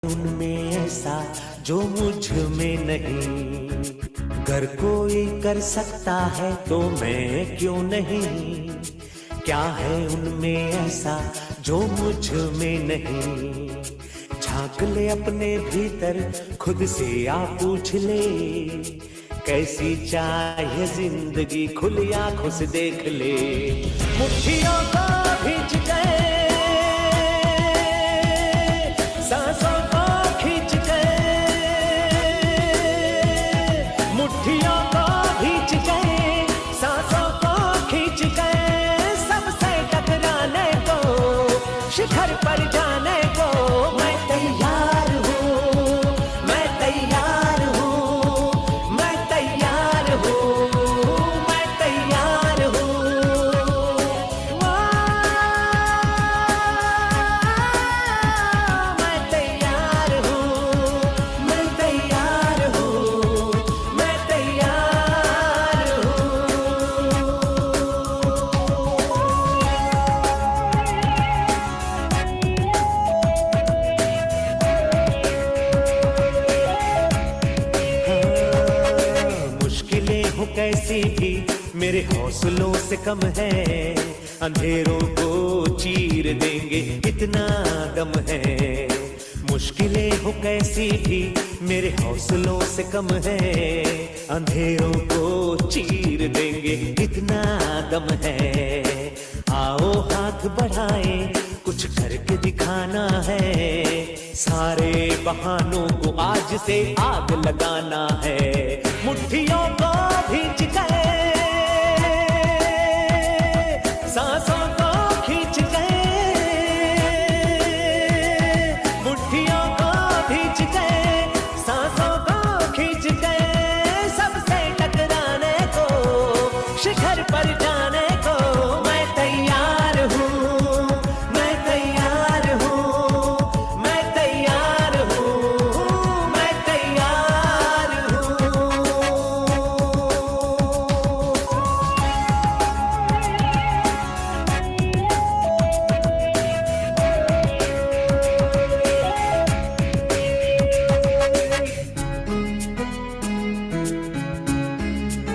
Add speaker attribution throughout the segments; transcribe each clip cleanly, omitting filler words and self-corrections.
Speaker 1: उनमें ऐसा जो मुझ में नहीं। अगर कोई कर सकता है तो मैं क्यों नहीं। क्या है उनमें ऐसा जो मुझ में नहीं। झांक ले अपने भीतर खुद से आ पूछ ले। कैसी चाहे जिंदगी खुली आंखों से देख ले। मुट्ठियों को भींच गए, सांसों को खींच गए, मुट्ठियों को भींच गए, सांसों को खींच गए। सबसे टकराने को, शिखर पर जाने को मैं तैयार हूँ, मैं तैयार हूँ, मैं तैयार हूँ, मैं तैयार हूँ। मैं तैयार हूँ, मैं तैयार हूँ, मैं तैयार हूँ। मुश्किलें हो कैसी भी मेरे हौसलों से कम है। अंधेरों को चीर देंगे इतना दम है। मुश्किलें हो कैसी भी मेरे हौसलों से कम है। अंधेरों को चीर देंगे इतना दम है। आओ हाथ बढ़ाए, कुछ करके दिखाना है। सारे बहानों को आज से आग लगाना है। मुट्ठियों को भींच गए, सांसों को खींच गए, मुट्ठियों को भींच गए, सांसों को खींच गए। सबसे टकराने को, शिखर पर जाने को मैं तैयार हूँ, मैं तैयार हूँ, मैं तैयार हूँ, मैं तैयार हूँ।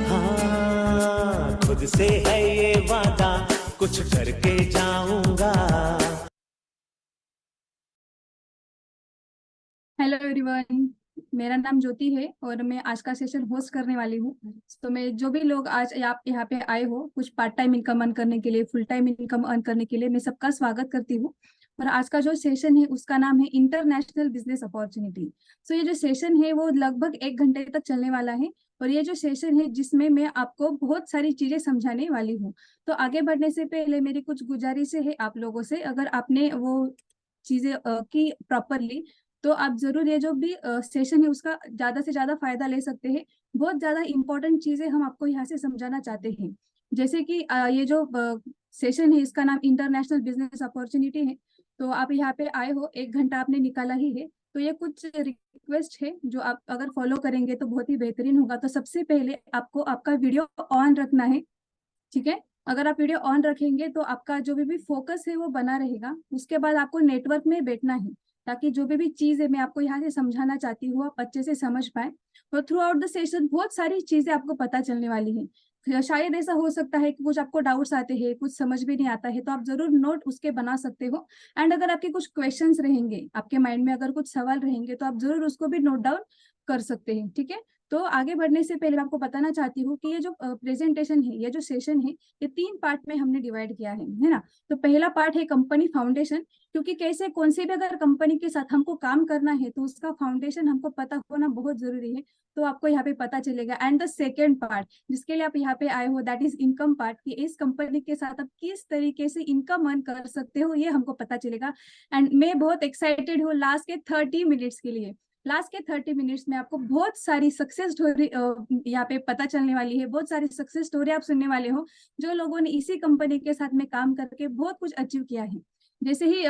Speaker 1: हाँ, खुद से है ये वादा, कुछ करके जाऊंगा।
Speaker 2: हेलो एवरीवन, मेरा नाम ज्योति है और मैं आज का सेशन होस्ट करने वाली हूँ। तो मैं जो भी लोग आज यहाँ पे आए हो कुछ पार्ट टाइम इनकम अर्न करने के लिए, फुल टाइम इनकम अर्न करने के लिए, मैं सबका स्वागत करती हूँ। और आज का जो सेशन है उसका नाम है इंटरनेशनल बिजनेस अपॉर्चुनिटी। सो ये जो सेशन है वो लगभग 1 घंटे तक चलने वाला है। और ये जो सेशन है जिसमें मैं आपको बहुत सारी चीजें समझाने वाली हूँ। तो आगे बढ़ने से पहले मेरी कुछ गुजारिश है आप लोगों से, अगर आपने वो चीजें की प्रॉपरली, तो आप जरूर ये जो भी सेशन है उसका ज्यादा से ज्यादा फायदा ले सकते हैं। बहुत ज्यादा इंपॉर्टेंट चीजें हम आपको यहाँ से समझाना चाहते हैं। जैसे कि ये जो सेशन है इसका नाम इंटरनेशनल बिजनेस अपॉर्चुनिटी है। तो आप यहाँ पे आए हो, 1 घंटा आपने निकाला ही है, तो ये कुछ रिक्वेस्ट है जो आप अगर फॉलो करेंगे तो बहुत ही बेहतरीन होगा। तो सबसे पहले आपको आपका वीडियो ऑन रखना है, ठीक है। अगर आप वीडियो ऑन रखेंगे तो आपका जो भी फोकस है वो बना रहेगा। उसके बाद आपको नेटवर्क में बैठना है ताकि जो भी चीज है मैं आपको यहाँ से समझाना चाहती हूँ आप अच्छे से समझ पाए। और थ्रू आउट द सेशन बहुत सारी चीजें आपको पता चलने वाली है। शायद ऐसा हो सकता है कि कुछ आपको डाउट्स आते हैं, कुछ समझ भी नहीं आता है, तो आप जरूर नोट उसके बना सकते हो। एंड अगर आपके कुछ क्वेश्चंस रहेंगे, आपके माइंड में अगर कुछ सवाल रहेंगे, तो आप जरूर उसको भी नोट डाउन कर सकते हैं, ठीक है। तो आगे बढ़ने से पहले मैं आपको बताना चाहती हूँ कि ये जो प्रेजेंटेशन है, ये जो सेशन है, ये 3 पार्ट में हमने डिवाइड किया है ना। तो पहला पार्ट है कंपनी फाउंडेशन, क्योंकि कैसे कौन सी भी अगर कंपनी के साथ हमको काम करना है तो उसका फाउंडेशन हमको पता होना बहुत जरूरी है। तो आपको यहाँ पे पता चलेगा। एंड द सेकेंड पार्ट जिसके लिए आप यहाँ पे आए हो, दैट इज इनकम पार्ट, कि इस कंपनी के साथ आप किस तरीके से इनकम अर्न कर सकते हो, ये हमको पता चलेगा। एंड मैं बहुत एक्साइटेड हूँ लास्ट के 30 मिनट्स के लिए। लास्ट के 30 मिनट्स में आपको बहुत सारी सक्सेस स्टोरी यहाँ पे पता चलने वाली है। बहुत सारी सक्सेस स्टोरी आप सुनने वाले हो जो लोगों ने इसी कंपनी के साथ में काम करके बहुत कुछ अचीव किया है। जैसे ही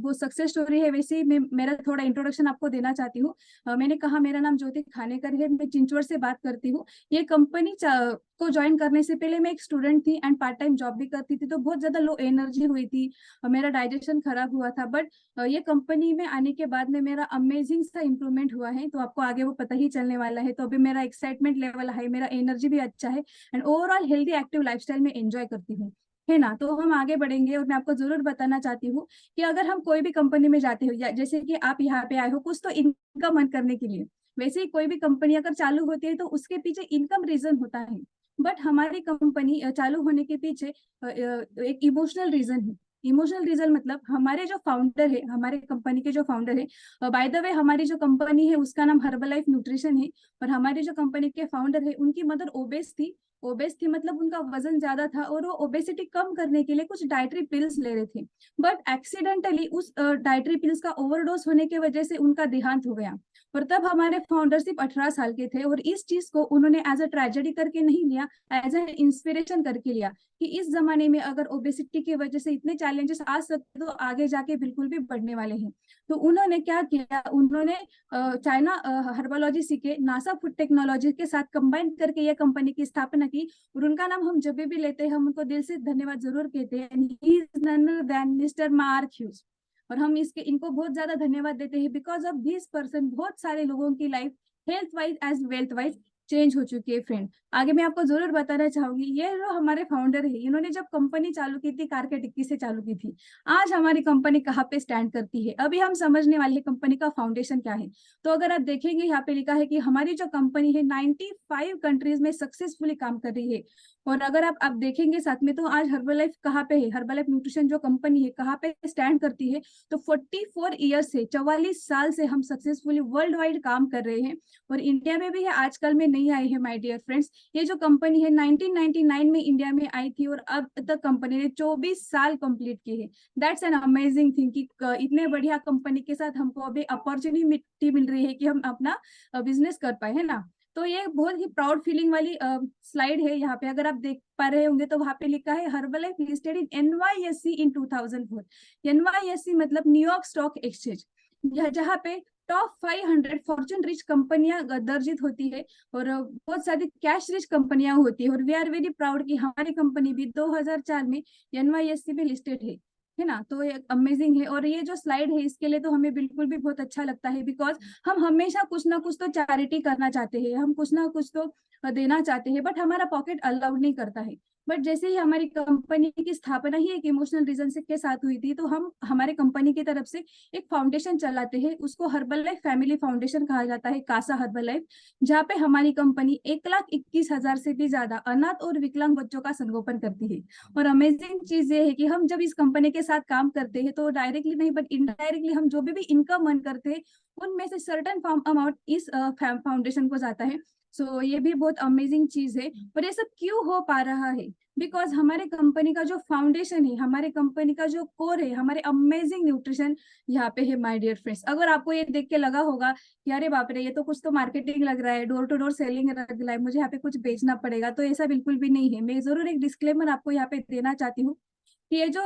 Speaker 2: वो सक्सेस स्टोरी है, वैसे ही मैं मेरा थोड़ा इंट्रोडक्शन आपको देना चाहती हूँ। मैंने कहा मेरा नाम ज्योति खानेकर है, मैं चिंचवड़ से बात करती हूँ। ये कंपनी को ज्वाइन करने से पहले मैं एक स्टूडेंट थी एंड पार्ट टाइम जॉब भी करती थी, तो बहुत ज्यादा लो एनर्जी हुई थी, मेरा डाइजेशन खराब हुआ था। बट ये कंपनी में आने के बाद में मेरा अमेजिंग सा इम्प्रूवमेंट हुआ है, तो आपको आगे वो पता ही चलने वाला है। तो अभी मेरा एक्साइटमेंट लेवल है, मेरा एनर्जी भी अच्छा है and overall healthy active lifestyle में एंजॉय करती हूँ, है ना। तो हम आगे बढ़ेंगे और मैं आपको जरूर बताना चाहती हूँ कि अगर हम कोई भी कंपनी में जाते हो, या जैसे कि आप यहाँ पे आए हो कुछ तो इनकम अर्न करने के लिए, वैसे ही कोई भी कंपनी अगर चालू होती है तो उसके पीछे इनकम रीजन होता है। बट हमारी कंपनी चालू होने के पीछे एक इमोशनल रीजन है। इमोशनल रीजन मतलब हमारे जो फाउंडर है, हमारे कंपनी के जो फाउंडर है, बाय द वे हमारी जो कंपनी है उसका नाम हर्बलाइफ न्यूट्रिशन है। और हमारी जो कंपनी के फाउंडर है उनकी मदर ओबेस थी। ओबेस थी मतलब उनका वजन ज्यादा था और वो ओबेसिटी कम करने के लिए कुछ डाइटरी पिल्स ले रहे थे। बट एक्सीडेंटली उस डाइटरी पिल्स का ओवरडोज होने की वजह से उनका देहांत हो गया। और तब हमारे फाउंडर सिर्फ 18 साल के थे और इस चीज को उन्होंने एज अ ट्रेजेडी करके नहीं लिया, एज ए इंस्पिरेशन करके लिया कि इस जमाने में अगर ओबेसिटी की वजह से इतने चैलेंजेस आ सकते तो आगे जाके बिल्कुल भी बढ़ने वाले हैं। तो उन्होंने क्या किया, उन्होंने चाइना हर्बोलॉजी सीखे, नासा फूड टेक्नोलॉजी के साथ कंबाइन करके ये कंपनी की स्थापना की। और उनका नाम हम जब भी लेते हैं हम उनको दिल से धन्यवाद जरूर कहते हैं, he is none other than Mister Mark Hughes. और हम इनको बहुत ज्यादा धन्यवाद देते हैं, बिकॉज ऑफ दिस पर्सन बहुत सारे लोगों की life health wise as wealth wise change हो चुकी है फ्रेंड। आगे मैं आपको जरूर बताना चाहूंगी, ये जो हमारे फाउंडर है इन्होंने जब कंपनी चालू की थी कार के डिक्की से चालू की थी। आज हमारी कंपनी कहाँ पे स्टैंड करती है, अभी हम समझने वाले हैं कंपनी का फाउंडेशन क्या है। तो अगर आप देखेंगे यहाँ पे लिखा है कि हमारी जो कंपनी है 95 कंट्रीज में सक्सेसफुली काम कर रही है। और अगर आप देखेंगे साथ में, तो आज हर्बलाइफ कहाँ पे है, हर्बलाइफ न्यूट्रिशन जो कंपनी है कहाँ पे स्टैंड करती है, तो 44 ईयर्स से 44 साल से हम सक्सेसफुली वर्ल्ड वाइड काम कर रहे हैं। और इंडिया में भी है, आजकल में नहीं आई है माय डियर फ्रेंड्स। ये जो कंपनी है 1999 में इंडिया में आई थी और अब तक कंपनी ने 24 साल कंप्लीट किए हैं। दैट्स एन अमेजिंग थिंग कि इतने बढ़िया कंपनी के साथ हमको अभी अपॉर्चुनिटी मिल रही है कि हम अपना बिजनेस कर पाए, है ना। तो ये बहुत ही प्राउड फीलिंग वाली स्लाइड है। यहाँ पे अगर आप देख पा रहे होंगे तो वहां पे लिखा है Herbalife listed in NYSE in 2004। NYSE मतलब न्यूयॉर्क स्टॉक एक्सचेंज, जहाँ पे टॉप 500 फॉर्चून रिच कंपनियां दर्जित होती है और बहुत सारी कैश रिच कंपनियां होती है। और वी आर वेरी प्राउड कि हमारी कंपनी भी 2004 में NYSE में लिस्टेड है ना। तो ये अमेजिंग है। और ये जो स्लाइड है इसके लिए तो हमें बिल्कुल भी बहुत अच्छा लगता है, बिकॉज हम हमेशा कुछ ना कुछ तो चैरिटी करना चाहते हैं, हम कुछ ना कुछ तो देना चाहते हैं, बट हमारा पॉकेट अलाउड नहीं करता है। बट जैसे ही हमारी कंपनी की स्थापना ही एक इमोशनल रीजन से के साथ हुई थी, तो हम हमारे कंपनी की तरफ से एक फाउंडेशन चलाते हैं, उसको हर्बल लाइफ फैमिली फाउंडेशन कहा जाता है, कासा हर्बल लाइफ, जहाँ पे हमारी कंपनी 1,21,000 से भी ज्यादा अनाथ और विकलांग बच्चों का संगोपन करती है। और अमेजिंग चीज ये है कि हम जब इस कंपनी के साथ काम करते हैं तो डायरेक्टली नहीं बट इनडायरेक्टली हम जो भी इनकम अर्न करते हैं उनमें से सर्टन अमाउंट इस फाउंडेशन को जाता है। सो ये भी बहुत अमेजिंग चीज है। और ये सब क्यों हो पा रहा है, बिकॉज हमारे कंपनी का जो फाउंडेशन है, हमारे कंपनी का जो कोर है, हमारे अमेजिंग न्यूट्रिशन यहाँ पे है माय डियर फ्रेंड्स। अगर आपको ये देख के लगा होगा कि अरे बाप रे ये तो कुछ तो मार्केटिंग लग रहा है, डोर टू डोर सेलिंग लग रहा है, मुझे यहाँ पे कुछ बेचना पड़ेगा, तो ऐसा बिल्कुल भी नहीं है। मैं जरूर एक डिस्क्लेमर आपको यहाँ पे देना चाहती हूँ कि ये जो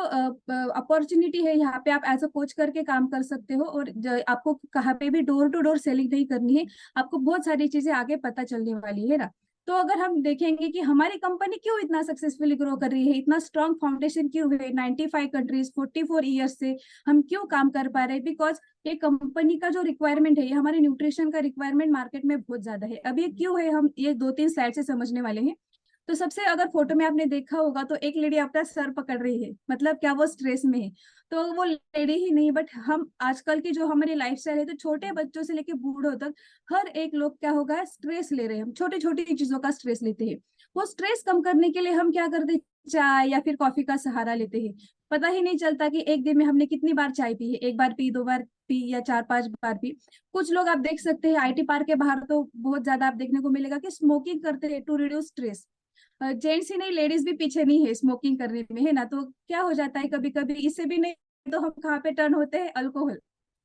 Speaker 2: अपॉर्चुनिटी है यहाँ पे आप एज अ कोच करके काम कर सकते हो और आपको कहाँ पे भी डोर टू डोर सेलिंग नहीं करनी है, आपको बहुत सारी चीजें आगे पता चलने वाली है ना। तो अगर हम देखेंगे कि हमारी कंपनी क्यों इतना सक्सेसफुली ग्रो कर रही है, इतना स्ट्रॉन्ग फाउंडेशन क्यों है, 95 कंट्रीज 44 ईयर्स से हम क्यों काम कर पा रहे हैं, बिकॉज ये कंपनी का जो रिक्वायरमेंट है, ये हमारे न्यूट्रिशन का रिक्वायरमेंट मार्केट में बहुत ज्यादा है। अब ये क्यों है हम ये 2-3 स्लाइड से समझने वाले हैं। तो सबसे अगर फोटो में आपने देखा होगा तो एक लेडी अपना सर पकड़ रही है, मतलब क्या वो स्ट्रेस में है। तो वो लेडी ही नहीं बट हम आजकल की जो हमारी लाइफस्टाइल है, तो छोटे बच्चों से लेके बूढ़ों तक हर एक लोग क्या होगा स्ट्रेस ले रहे हैं, हम छोटी छोटी चीजों का स्ट्रेस लेते हैं। वो स्ट्रेस कम करने के लिए हम क्या करते हैं, चाय या फिर कॉफी का सहारा लेते हैं। पता ही नहीं चलता कि एक दिन में हमने कितनी बार चाय पी है, एक बार पी, 2 बार पी या 4-5 बार पी। कुछ लोग आप देख सकते हैं IT पार्क के बाहर तो बहुत ज्यादा आप देखने को मिलेगा कि स्मोकिंग करते हैं टू रिड्यूस स्ट्रेस। जेंट्स ही नहीं लेडीज भी पीछे नहीं है स्मोकिंग करने में, है ना। तो क्या हो जाता है कभी कभी इससे भी नहीं तो हम कहाँ पे टर्न होते हैं, अल्कोहल।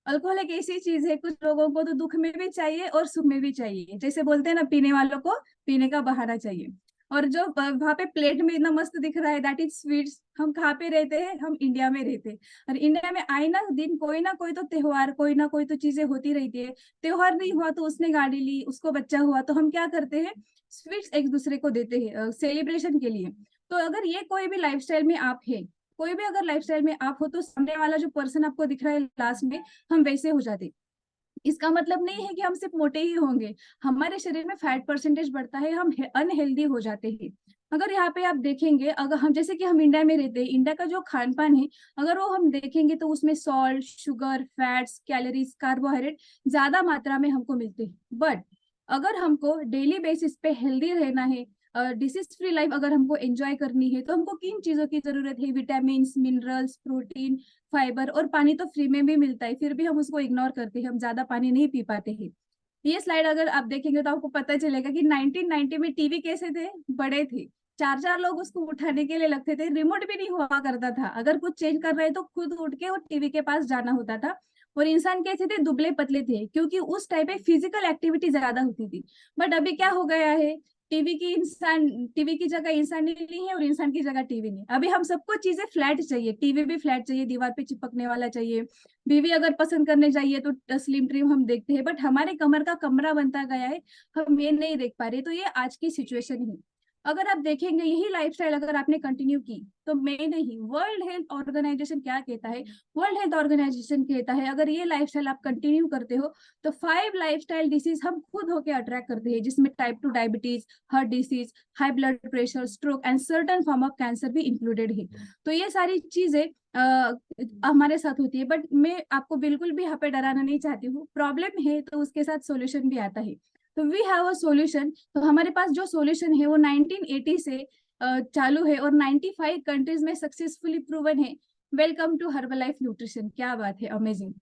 Speaker 2: अल्कोहल एक ऐसी चीज है, कुछ लोगों को तो दुख में भी चाहिए और सुख में भी चाहिए, जैसे बोलते हैं ना पीने वालों को पीने का बहाना चाहिए। और जो वहां पे प्लेट में इतना मस्त दिख रहा है दैट इज स्वीट्स। हम कहाँ पे रहते हैं? हम इंडिया में रहते हैं। और इंडिया में आए ना कोई तो त्योहार, कोई ना कोई तो चीजें होती रहती है। त्योहार नहीं हुआ तो उसने गाड़ी ली, उसको बच्चा हुआ तो हम क्या करते हैं? स्वीट्स एक दूसरे को देते हैं सेलिब्रेशन के लिए। तो अगर ये कोई भी लाइफस्टाइल में आप है, कोई भी अगर लाइफस्टाइल में आप हो, तो सामने वाला जो पर्सन आपको दिख रहा है लास्ट में, हम वैसे हो जाते। इसका मतलब नहीं है कि हम सिर्फ मोटे ही होंगे, हमारे शरीर में फैट परसेंटेज बढ़ता है, हम अनहेल्दी हो जाते हैं। अगर यहाँ पे आप देखेंगे, अगर हम जैसे कि हम इंडिया में रहते हैं, इंडिया का जो खान पान है, अगर वो हम देखेंगे तो उसमें salt, sugar, fats, calories, carbohydrate ज्यादा मात्रा में हमको मिलते हैं। बट अगर हमको डेली बेसिस पे हेल्दी रहना है, डिसीज फ्री लाइफ अगर हमको एंजॉय करनी है, तो हमको किन चीजों की जरूरत है? विटामिन, मिनरल्स, प्रोटीन, फाइबर और पानी तो फ्री में भी मिलता है, फिर भी हम उसको इग्नोर करते हैं, हम ज्यादा पानी नहीं पी पाते हैं। ये स्लाइड अगर आप देखेंगे तो आपको पता चलेगा कि 1990 में टीवी कैसे थे? बड़े थे, चार चार लोग उसको उठाने के लिए लगते थे, रिमोट भी नहीं हुआ करता था, अगर कुछ चेंज कर रहे तो खुद उठ के और टीवी के पास जाना होता था। और इंसान कैसे थे? दुबले पतले थे, क्योंकि उस टाइप पे फिजिकल एक्टिविटी ज्यादा होती थी। बट अभी क्या हो गया है? टीवी की जगह इंसान नहीं है, और इंसान की जगह टीवी नहीं। अभी हम सबको चीजें फ्लैट चाहिए, टीवी भी फ्लैट चाहिए, दीवार पे चिपकने वाला चाहिए। बीवी अगर पसंद करने जाइए तो स्लिम ट्रिम हम देखते हैं, बट हमारे कमर का कमरा बनता गया है, हम ये नहीं देख पा रहे। तो ये आज की सिचुएशन है। अगर आप देखेंगे यही लाइफस्टाइल अगर आपने कंटिन्यू की, तो मैं नहीं, वर्ल्ड हेल्थ ऑर्गेनाइजेशन क्या कहता है? वर्ल्ड हेल्थ ऑर्गेनाइजेशन कहता है अगर ये लाइफस्टाइल आप कंटिन्यू करते हो, तो 5 लाइफस्टाइल डिसीज हम खुद होके अट्रैक्ट करते हैं, जिसमें type 2 diabetes, heart disease, high blood pressure, stroke and certain form of cancer भी इंक्लूडेड है। तो ये सारी चीजें हमारे साथ होती है। बट मैं आपको बिल्कुल भी यहाँ पे डराना नहीं चाहती हूँ, प्रॉब्लम है तो उसके साथ सॉल्यूशन भी आता है। तो वी हैव अ सॉल्यूशन। तो हमारे पास जो सॉल्यूशन है वो 1980 से चालू है, और 95 कंट्रीज में सक्सेसफुली प्रूवन है। Welcome to Herbalife nutrition. क्या बात है, अमेजिंग।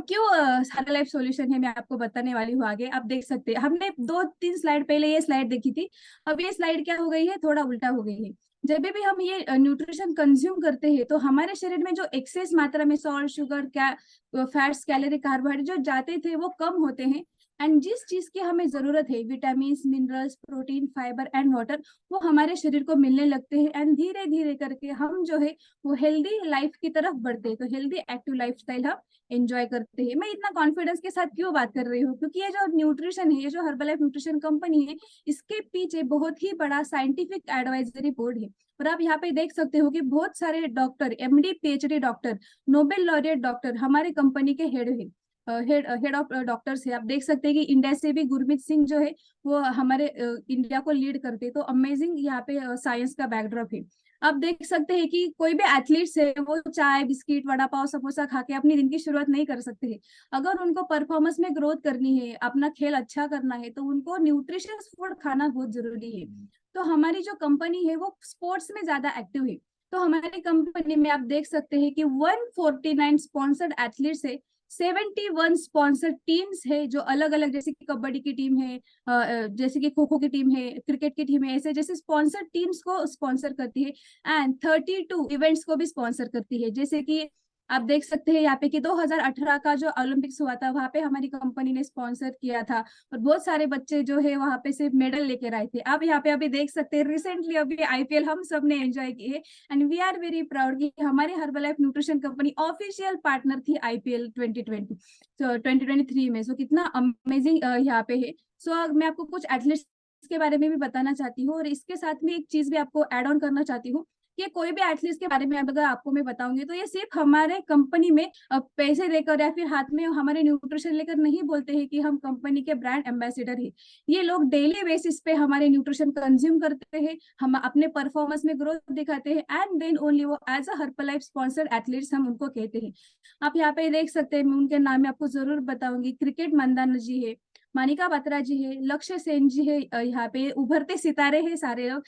Speaker 2: क्यों हर्बलाइफ सॉल्यूशन है, मैं आपको बताने वाली हूँ आगे। आप देख सकते हैं, हमने 2-3 स्लाइड पहले ये स्लाइड देखी थी, अब ये स्लाइड क्या हो गई है? थोड़ा उल्टा हो गई है। जब भी हम ये न्यूट्रिशन कंज्यूम करते हैं, तो हमारे शरीर में जो एक्सेस मात्रा में सॉल्ट, शुगर, क्या फैट्स, कैलोरी, कार्बोहाइड्रेट जो जाते थे वो कम होते हैं। एंड जिस चीज की हमें जरूरत है, vitamin, minerals, protein, fibre and water, वो हमारे शरीर को मिलने लगते हैं। एंड धीरे धीरे करके हम जो है वो हेल्दी लाइफ की तरफ बढ़ते हैं। तो हेल्दी एक्टिव लाइफस्टाइल हम एंजॉय करते हैं। मैं इतना कॉन्फिडेंस के साथ क्यों बात कर रही हूँ? क्योंकि ये जो न्यूट्रिशन है, ये जो हर्बलाइफ न्यूट्रिशन कंपनी है, इसके पीछे बहुत ही बड़ा साइंटिफिक एडवाइजरी बोर्ड है। और आप यहाँ पे देख सकते हो कि बहुत सारे doctor, MD, PhD doctor, Nobel laureate doctor हमारे कंपनी के हेड है, हेड ऑफ डॉक्टर्स है। आप देख सकते हैं कि इंडिया से भी गुरमीत सिंह जो है वो हमारे इंडिया को लीड करते हैं। तो अमेजिंग यहाँ पे साइंस का बैकड्रॉप है। आप देख सकते हैं कि कोई भी एथलीट्स है वो चाय, बिस्किट, वड़ा पाव, समोसा खा के अपनी दिन की शुरुआत नहीं कर सकते हैं। अगर उनको परफॉर्मेंस में ग्रोथ करनी है, अपना खेल अच्छा करना है, तो उनको न्यूट्रिशियस फूड खाना बहुत जरूरी है। तो हमारी जो कंपनी है वो स्पोर्ट्स में ज्यादा एक्टिव है। तो हमारी कंपनी में आप देख सकते हैं कि 149 स्पॉन्सर्ड एथलीट्स है, 71 स्पॉन्सर्ड टीम्स है, जो अलग अलग, जैसे कि कबड्डी की टीम है, जैसे कि खो खो की टीम है, क्रिकेट की टीम है, ऐसे जैसे स्पॉन्सर्ड टीम्स को स्पॉन्सर करती है। एंड 32 इवेंट्स को भी स्पॉन्सर करती है। जैसे कि आप देख सकते हैं यहाँ पे कि 2018 का जो ओलंपिक्स हुआ था, वहां पे हमारी कंपनी ने स्पॉन्सर किया था, और बहुत सारे बच्चे जो है वहां पे से मेडल लेकर आए थे। आप यहाँ पे अभी देख सकते हैं, रिसेंटली अभी आईपीएल हम सब ने एंजॉय किए। And we are very proud कि हमारी Herbalife nutrition company official partner थी आईपीएल 2023 में। कितना अमेजिंग यहाँ पे है। मैं आपको कुछ एथलीट्स के बारे में भी बताना चाहती हूँ, और इसके साथ में एक चीज भी आपको एड ऑन करना चाहती हूँ कि कोई भी एथलीट्स के बारे में अगर आपको मैं बताऊंगी, तो ये सिर्फ हमारे कंपनी में पैसे देकर या फिर हाथ में हमारे न्यूट्रिशन लेकर नहीं बोलते हैं कि हम कंपनी के ब्रांड एम्बेसडर है। ये लोग डेली बेसिस पे हमारे न्यूट्रिशन कंज्यूम करते हैं, हम अपने परफॉर्मेंस में ग्रोथ दिखाते हैं, एंड देन ओनली वो as a Herbalife sponsored athletes हम उनको कहते हैं। आप यहाँ पे देख सकते हैं, मैं उनके नाम में आपको जरूर बताऊंगी। क्रिकेट मंदाना जी है, मानिका बत्रा जी है, लक्ष्य सेन जी है, यहाँ पे उभरते सितारे हैं सारे लोग।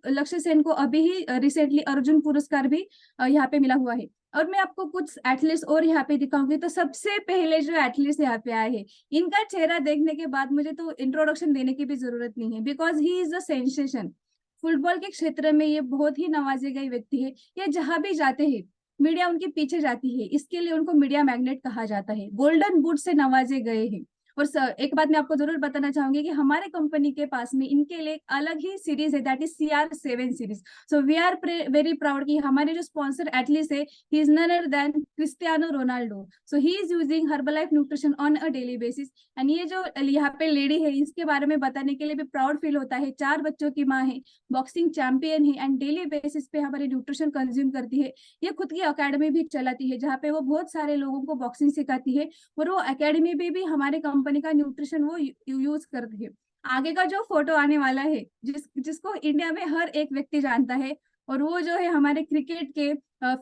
Speaker 2: लक्ष्य सेन को अभी ही रिसेंटली अर्जुन पुरस्कार भी यहाँ पे मिला हुआ है। और मैं आपको कुछ एथलीट्स और यहाँ पे दिखाऊंगी। तो सबसे पहले जो एथलीट्स यहाँ पे आए हैं, इनका चेहरा देखने के बाद मुझे तो इंट्रोडक्शन देने की भी जरूरत नहीं है, because he is a sensation. Football के क्षेत्र में ये बहुत ही नवाजे गए व्यक्ति है। ये जहां भी जाते हैं मीडिया उनके पीछे जाती है, इसके लिए उनको मीडिया मैग्नेट कहा जाता है। गोल्डन बूट से नवाजे गए हैं। और एक बात मैं आपको जरूर बताना चाहूंगी कि हमारे कंपनी के पास में इनके लिए एक अलग ही सीरीज है, that is CR7 series. So we are very proud कि हमारे जो स्पॉन्सर एटलीस्ट है, he is none other than Cristiano Ronaldo. So he is using Herbalife nutrition on a daily basis. And ये जो यहाँ पे लेडी है, इसके बारे में बताने के लिए भी प्राउड फील होता है। 4 बच्चों की माँ है, बॉक्सिंग चैंपियन है, एंड डेली बेसिस पे हमारी न्यूट्रिशन कंज्यूम करती है। ये खुद की अकेडमी भी चलाती है, जहाँ पे वो बहुत सारे लोगों को बॉक्सिंग सिखाती है, और वो एकेडमी में भी हमारे कंपनी का न्यूट्रिशन वो यूज करती है। आगे का जो फोटो आने वाला है, जिसको इंडिया में हर एक व्यक्ति जानता है, और वो जो है हमारे क्रिकेट के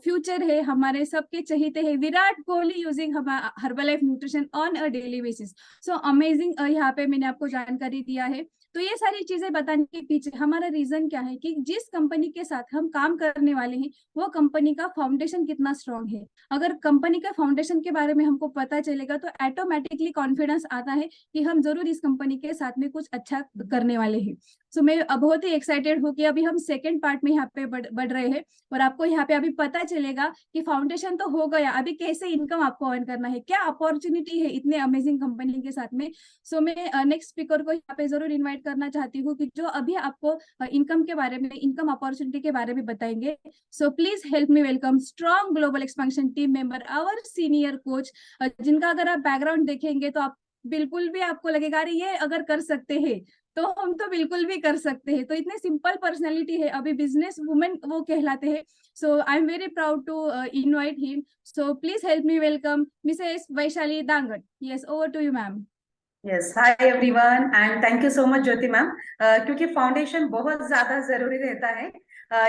Speaker 2: फ्यूचर है, हमारे सबके चहेते हैं Virat Kohli, using Herbalife nutrition on a daily basis. So amazing, यहाँ पे मैंने आपको जानकारी दिया है। तो ये सारी चीजें बताने के पीछे हमारा रीजन क्या है कि जिस कंपनी के साथ हम काम करने वाले हैं, वो कंपनी का फाउंडेशन कितना स्ट्रांग है। अगर कंपनी का फाउंडेशन के बारे में हमको पता चलेगा, तो ऑटोमेटिकली कॉन्फिडेंस आता है कि हम जरूर इस कंपनी के साथ में कुछ अच्छा करने वाले हैं। सो मैं बहुत ही एक्साइटेड हूँ कि अभी हम सेकेंड पार्ट में यहाँ पे बढ़ रहे हैं, और आपको यहाँ पे अभी पता चलेगा कि फाउंडेशन तो हो गया, अभी कैसे इनकम आपको अर्न करना है, क्या अपॉर्चुनिटी है इतने अमेजिंग कंपनी के साथ में। सो मैं नेक्स्ट स्पीकर को यहाँ पे जरूर इन्वाइट करना चाहती हूँ कि जो अभी आपको इनकम के बारे में, इनकम अपॉर्चुनिटी के बारे में बताएंगे। So please help me welcome strong global expansion team member, our senior coach, जिनका अगर आप बैकग्राउंड देखेंगे तो आप बिल्कुल भी आपको लगेगा अरे ये अगर कर सकते हैं तो हम तो बिल्कुल भी कर सकते हैं। तो इतने सिंपल पर्सनालिटी है, अभी बिजनेस वुमेन वो कहलाते हैं। So I am very proud to invite him. So please help me welcome Mrs Vaishali Dangat. Yes, over to you ma'am.
Speaker 3: Yes, hi everyone and thank you so much Jyoti ma'am. क्योंकि foundation बहुत ज्यादा जरूरी रहता है।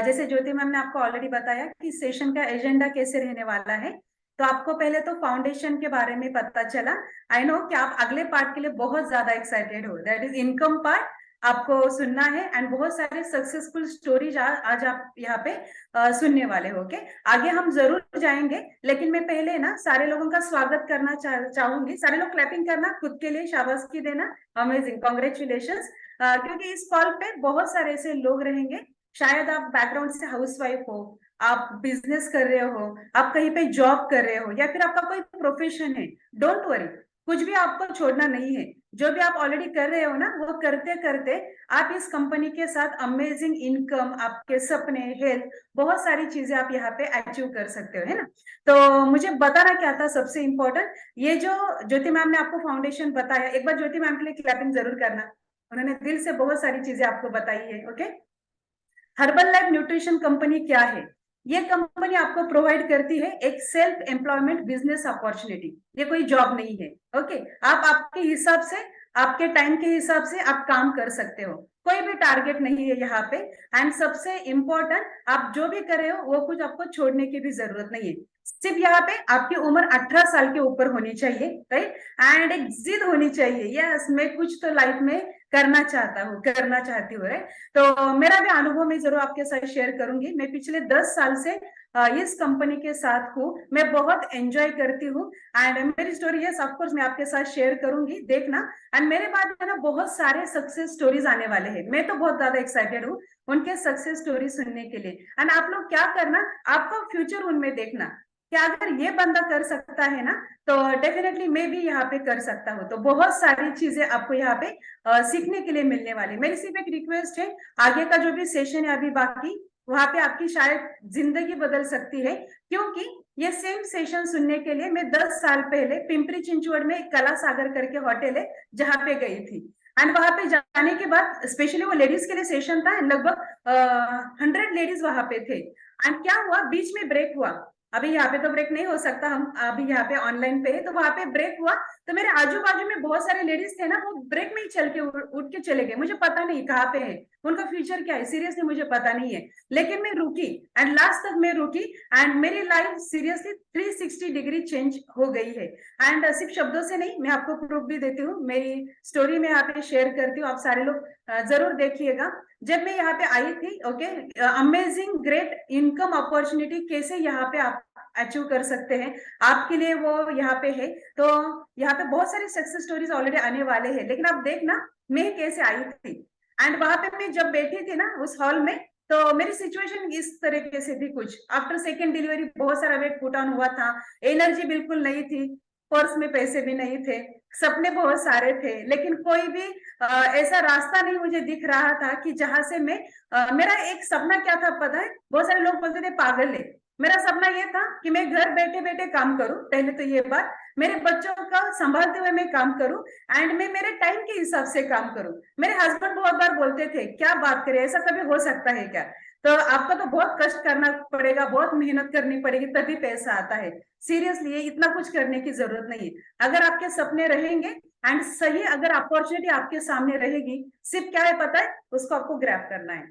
Speaker 3: जैसे ज्योति मैम ने आपको ऑलरेडी बताया कि सेशन का एजेंडा कैसे रहने वाला है, तो आपको पहले तो फाउंडेशन के बारे में पता चला। आई नो कि आप अगले पार्ट के लिए बहुत ज्यादा एक्साइटेड हो, दैट इज इनकम पार्ट आपको सुनना है, एंड बहुत सारे सक्सेसफुल स्टोरीज आज आप यहाँ पे सुनने वाले हो। ओके, आगे हम जरूर जाएंगे, लेकिन मैं पहले ना सारे लोगों का स्वागत करना चाहूंगी। सारे लोग क्लैपिंग करना, खुद के लिए शाबाशी देना। Amazing, congratulations. क्योंकि इस कॉल पे बहुत सारे ऐसे लोग रहेंगे, शायद आप बैकग्राउंड से हाउसवाइफ हो, आप बिजनेस कर रहे हो, आप कहीं पे जॉब कर रहे हो, या फिर आपका कोई प्रोफेशन है। डोंट वरी, कुछ भी आपको छोड़ना नहीं है। जो भी आप ऑलरेडी कर रहे हो ना, वो करते करते आप इस कंपनी के साथ अमेजिंग इनकम, आपके सपने, हेल्थ, बहुत सारी चीजें आप यहाँ पे अचीव कर सकते हो, है ना। तो मुझे बताना क्या था सबसे इम्पोर्टेंट, ये जो ज्योति मैम ने आपको फाउंडेशन बताया, एक बार ज्योति मैम के लिए क्लैपिंग जरूर करना। उन्होंने दिल से बहुत सारी चीजें आपको बताई है। Okay, herbal life nutrition company क्या है? ये कंपनी आपको प्रोवाइड करती है एक सेल्फ एम्प्लॉयमेंट बिजनेस अपॉर्चुनिटी। ये कोई जॉब नहीं है। ओके, आप आपके हिसाब से, आपके टाइम के हिसाब से आप काम कर सकते हो, कोई भी टारगेट नहीं है यहाँ पे। एंड सबसे इम्पोर्टेंट, आप जो भी कर रहे हो वो कुछ आपको छोड़ने की भी जरूरत नहीं है। सिर्फ यहाँ पे आपकी उम्र 18 साल के ऊपर होनी चाहिए, राइट, एंड एक जिद होनी चाहिए, यस मैं कुछ तो लाइफ में करना चाहता हूँ, करना चाहती हूँ, राइट। तो मेरा भी अनुभव मैं जरूर आपके साथ शेयर करूंगी। मैं पिछले 10 साल से इस कंपनी के साथ हूँ, मैं बहुत एंजॉय करती हूँ, एंड मेरी स्टोरी है ऑफ कोर्स मैं आपके साथ शेयर करूंगी, देखना। एंड मेरे बाद में ना बहुत सारे सक्सेस स्टोरीज आने वाले हैं, मैं तो बहुत ज्यादा एक्साइटेड हूँ उनके सक्सेस स्टोरी सुनने के लिए। एंड आप लोग क्या करना, आपका फ्यूचर उनमें देखना, कि अगर ये बंदा कर सकता है ना, तो डेफिनेटली मैं भी यहाँ पे कर सकता हूँ। तो बहुत सारी चीजें आपको यहाँ पे सीखने के लिए मिलने वाली। मेरी सिर्फ एक रिक्वेस्ट है, आगे का जो भी सेशन है अभी बाकी, वहां पे आपकी शायद जिंदगी बदल सकती है। क्योंकि ये सेम सेशन सुनने के लिए मैं 10 साल पहले पिंपरी चिंचवड़ में कला सागर करके होटल है जहाँ पे गई थी। एंड वहां पे जाने के बाद स्पेशली वो लेडीज के लिए सेशन था, लगभग 100 लेडीज वहां पे थे। एंड क्या हुआ, बीच में ब्रेक हुआ। अभी यहाँ पे तो ब्रेक नहीं हो सकता, हम अभी यहाँ पे ऑनलाइन पे है, तो वहां पे ब्रेक हुआ। तो मेरे आजू बाजू में बहुत सारे लेडीज थे ना, वो ब्रेक में ही चल के उठ के चले गए। मुझे पता नहीं कहाँ पे है, उनका फ्यूचर क्या है, सीरियसली मुझे पता नहीं है। लेकिन मैं रुकी, एंड लास्ट तक मैं रुकी, एंड मेरी लाइफ सीरियसली 360 डिग्री चेंज हो गई है। एंड सिर्फ शब्दों से नहीं, मैं आपको प्रूफ भी देती हूँ, मेरी स्टोरी में यहाँ पे शेयर करती हूँ, आप सारे लोग जरूर देखिएगा। जब मैं यहाँ पे आई थी, okay, amazing great income opportunity कैसे यहाँ पे आप अचीव कर सकते हैं, आपके लिए वो यहाँ पे है। तो यहाँ पे बहुत सारी सक्सेस स्टोरीज ऑलरेडी आने वाले हैं, लेकिन आप देखना मैं कैसे आई थी। एंड वहां पे मैं जब बैठी थी ना उस हॉल में, तो मेरी सिचुएशन इस तरीके से थी कुछ। आफ्टर सेकेंड डिलीवरी बहुत सारा वेट पुट ऑन हुआ था, एनर्जी बिल्कुल नहीं थी। पर्स में पैसे भी नहीं थे, सपने बहुत सारे थे, लेकिन कोई भी ऐसा रास्ता नहीं मुझे दिख रहा था कि जहां से मैं मेरा एक सपना क्या था पता है, बहुत सारे लोग बोलते थे पागल है। मेरा सपना ये था कि मैं घर बैठे बैठे काम करूं, पहले तो ये बात, मेरे बच्चों का संभालते हुए मैं काम करूं एंड मैं मेरे टाइम के हिसाब से काम करूं। मेरे हस्बैंड बहुत बार बोलते थे क्या बात करें, ऐसा कभी हो सकता है क्या? तो आपका तो बहुत कष्ट करना पड़ेगा, बहुत मेहनत करनी पड़ेगी, तभी पैसा आता है। सीरियसली ये इतना कुछ करने की जरूरत नहीं है। अगर आपके सपने रहेंगे एंड सही अगर अपॉर्चुनिटी आपके सामने रहेगी, सिर्फ क्या है पता है, उसको आपको ग्रैब करना है।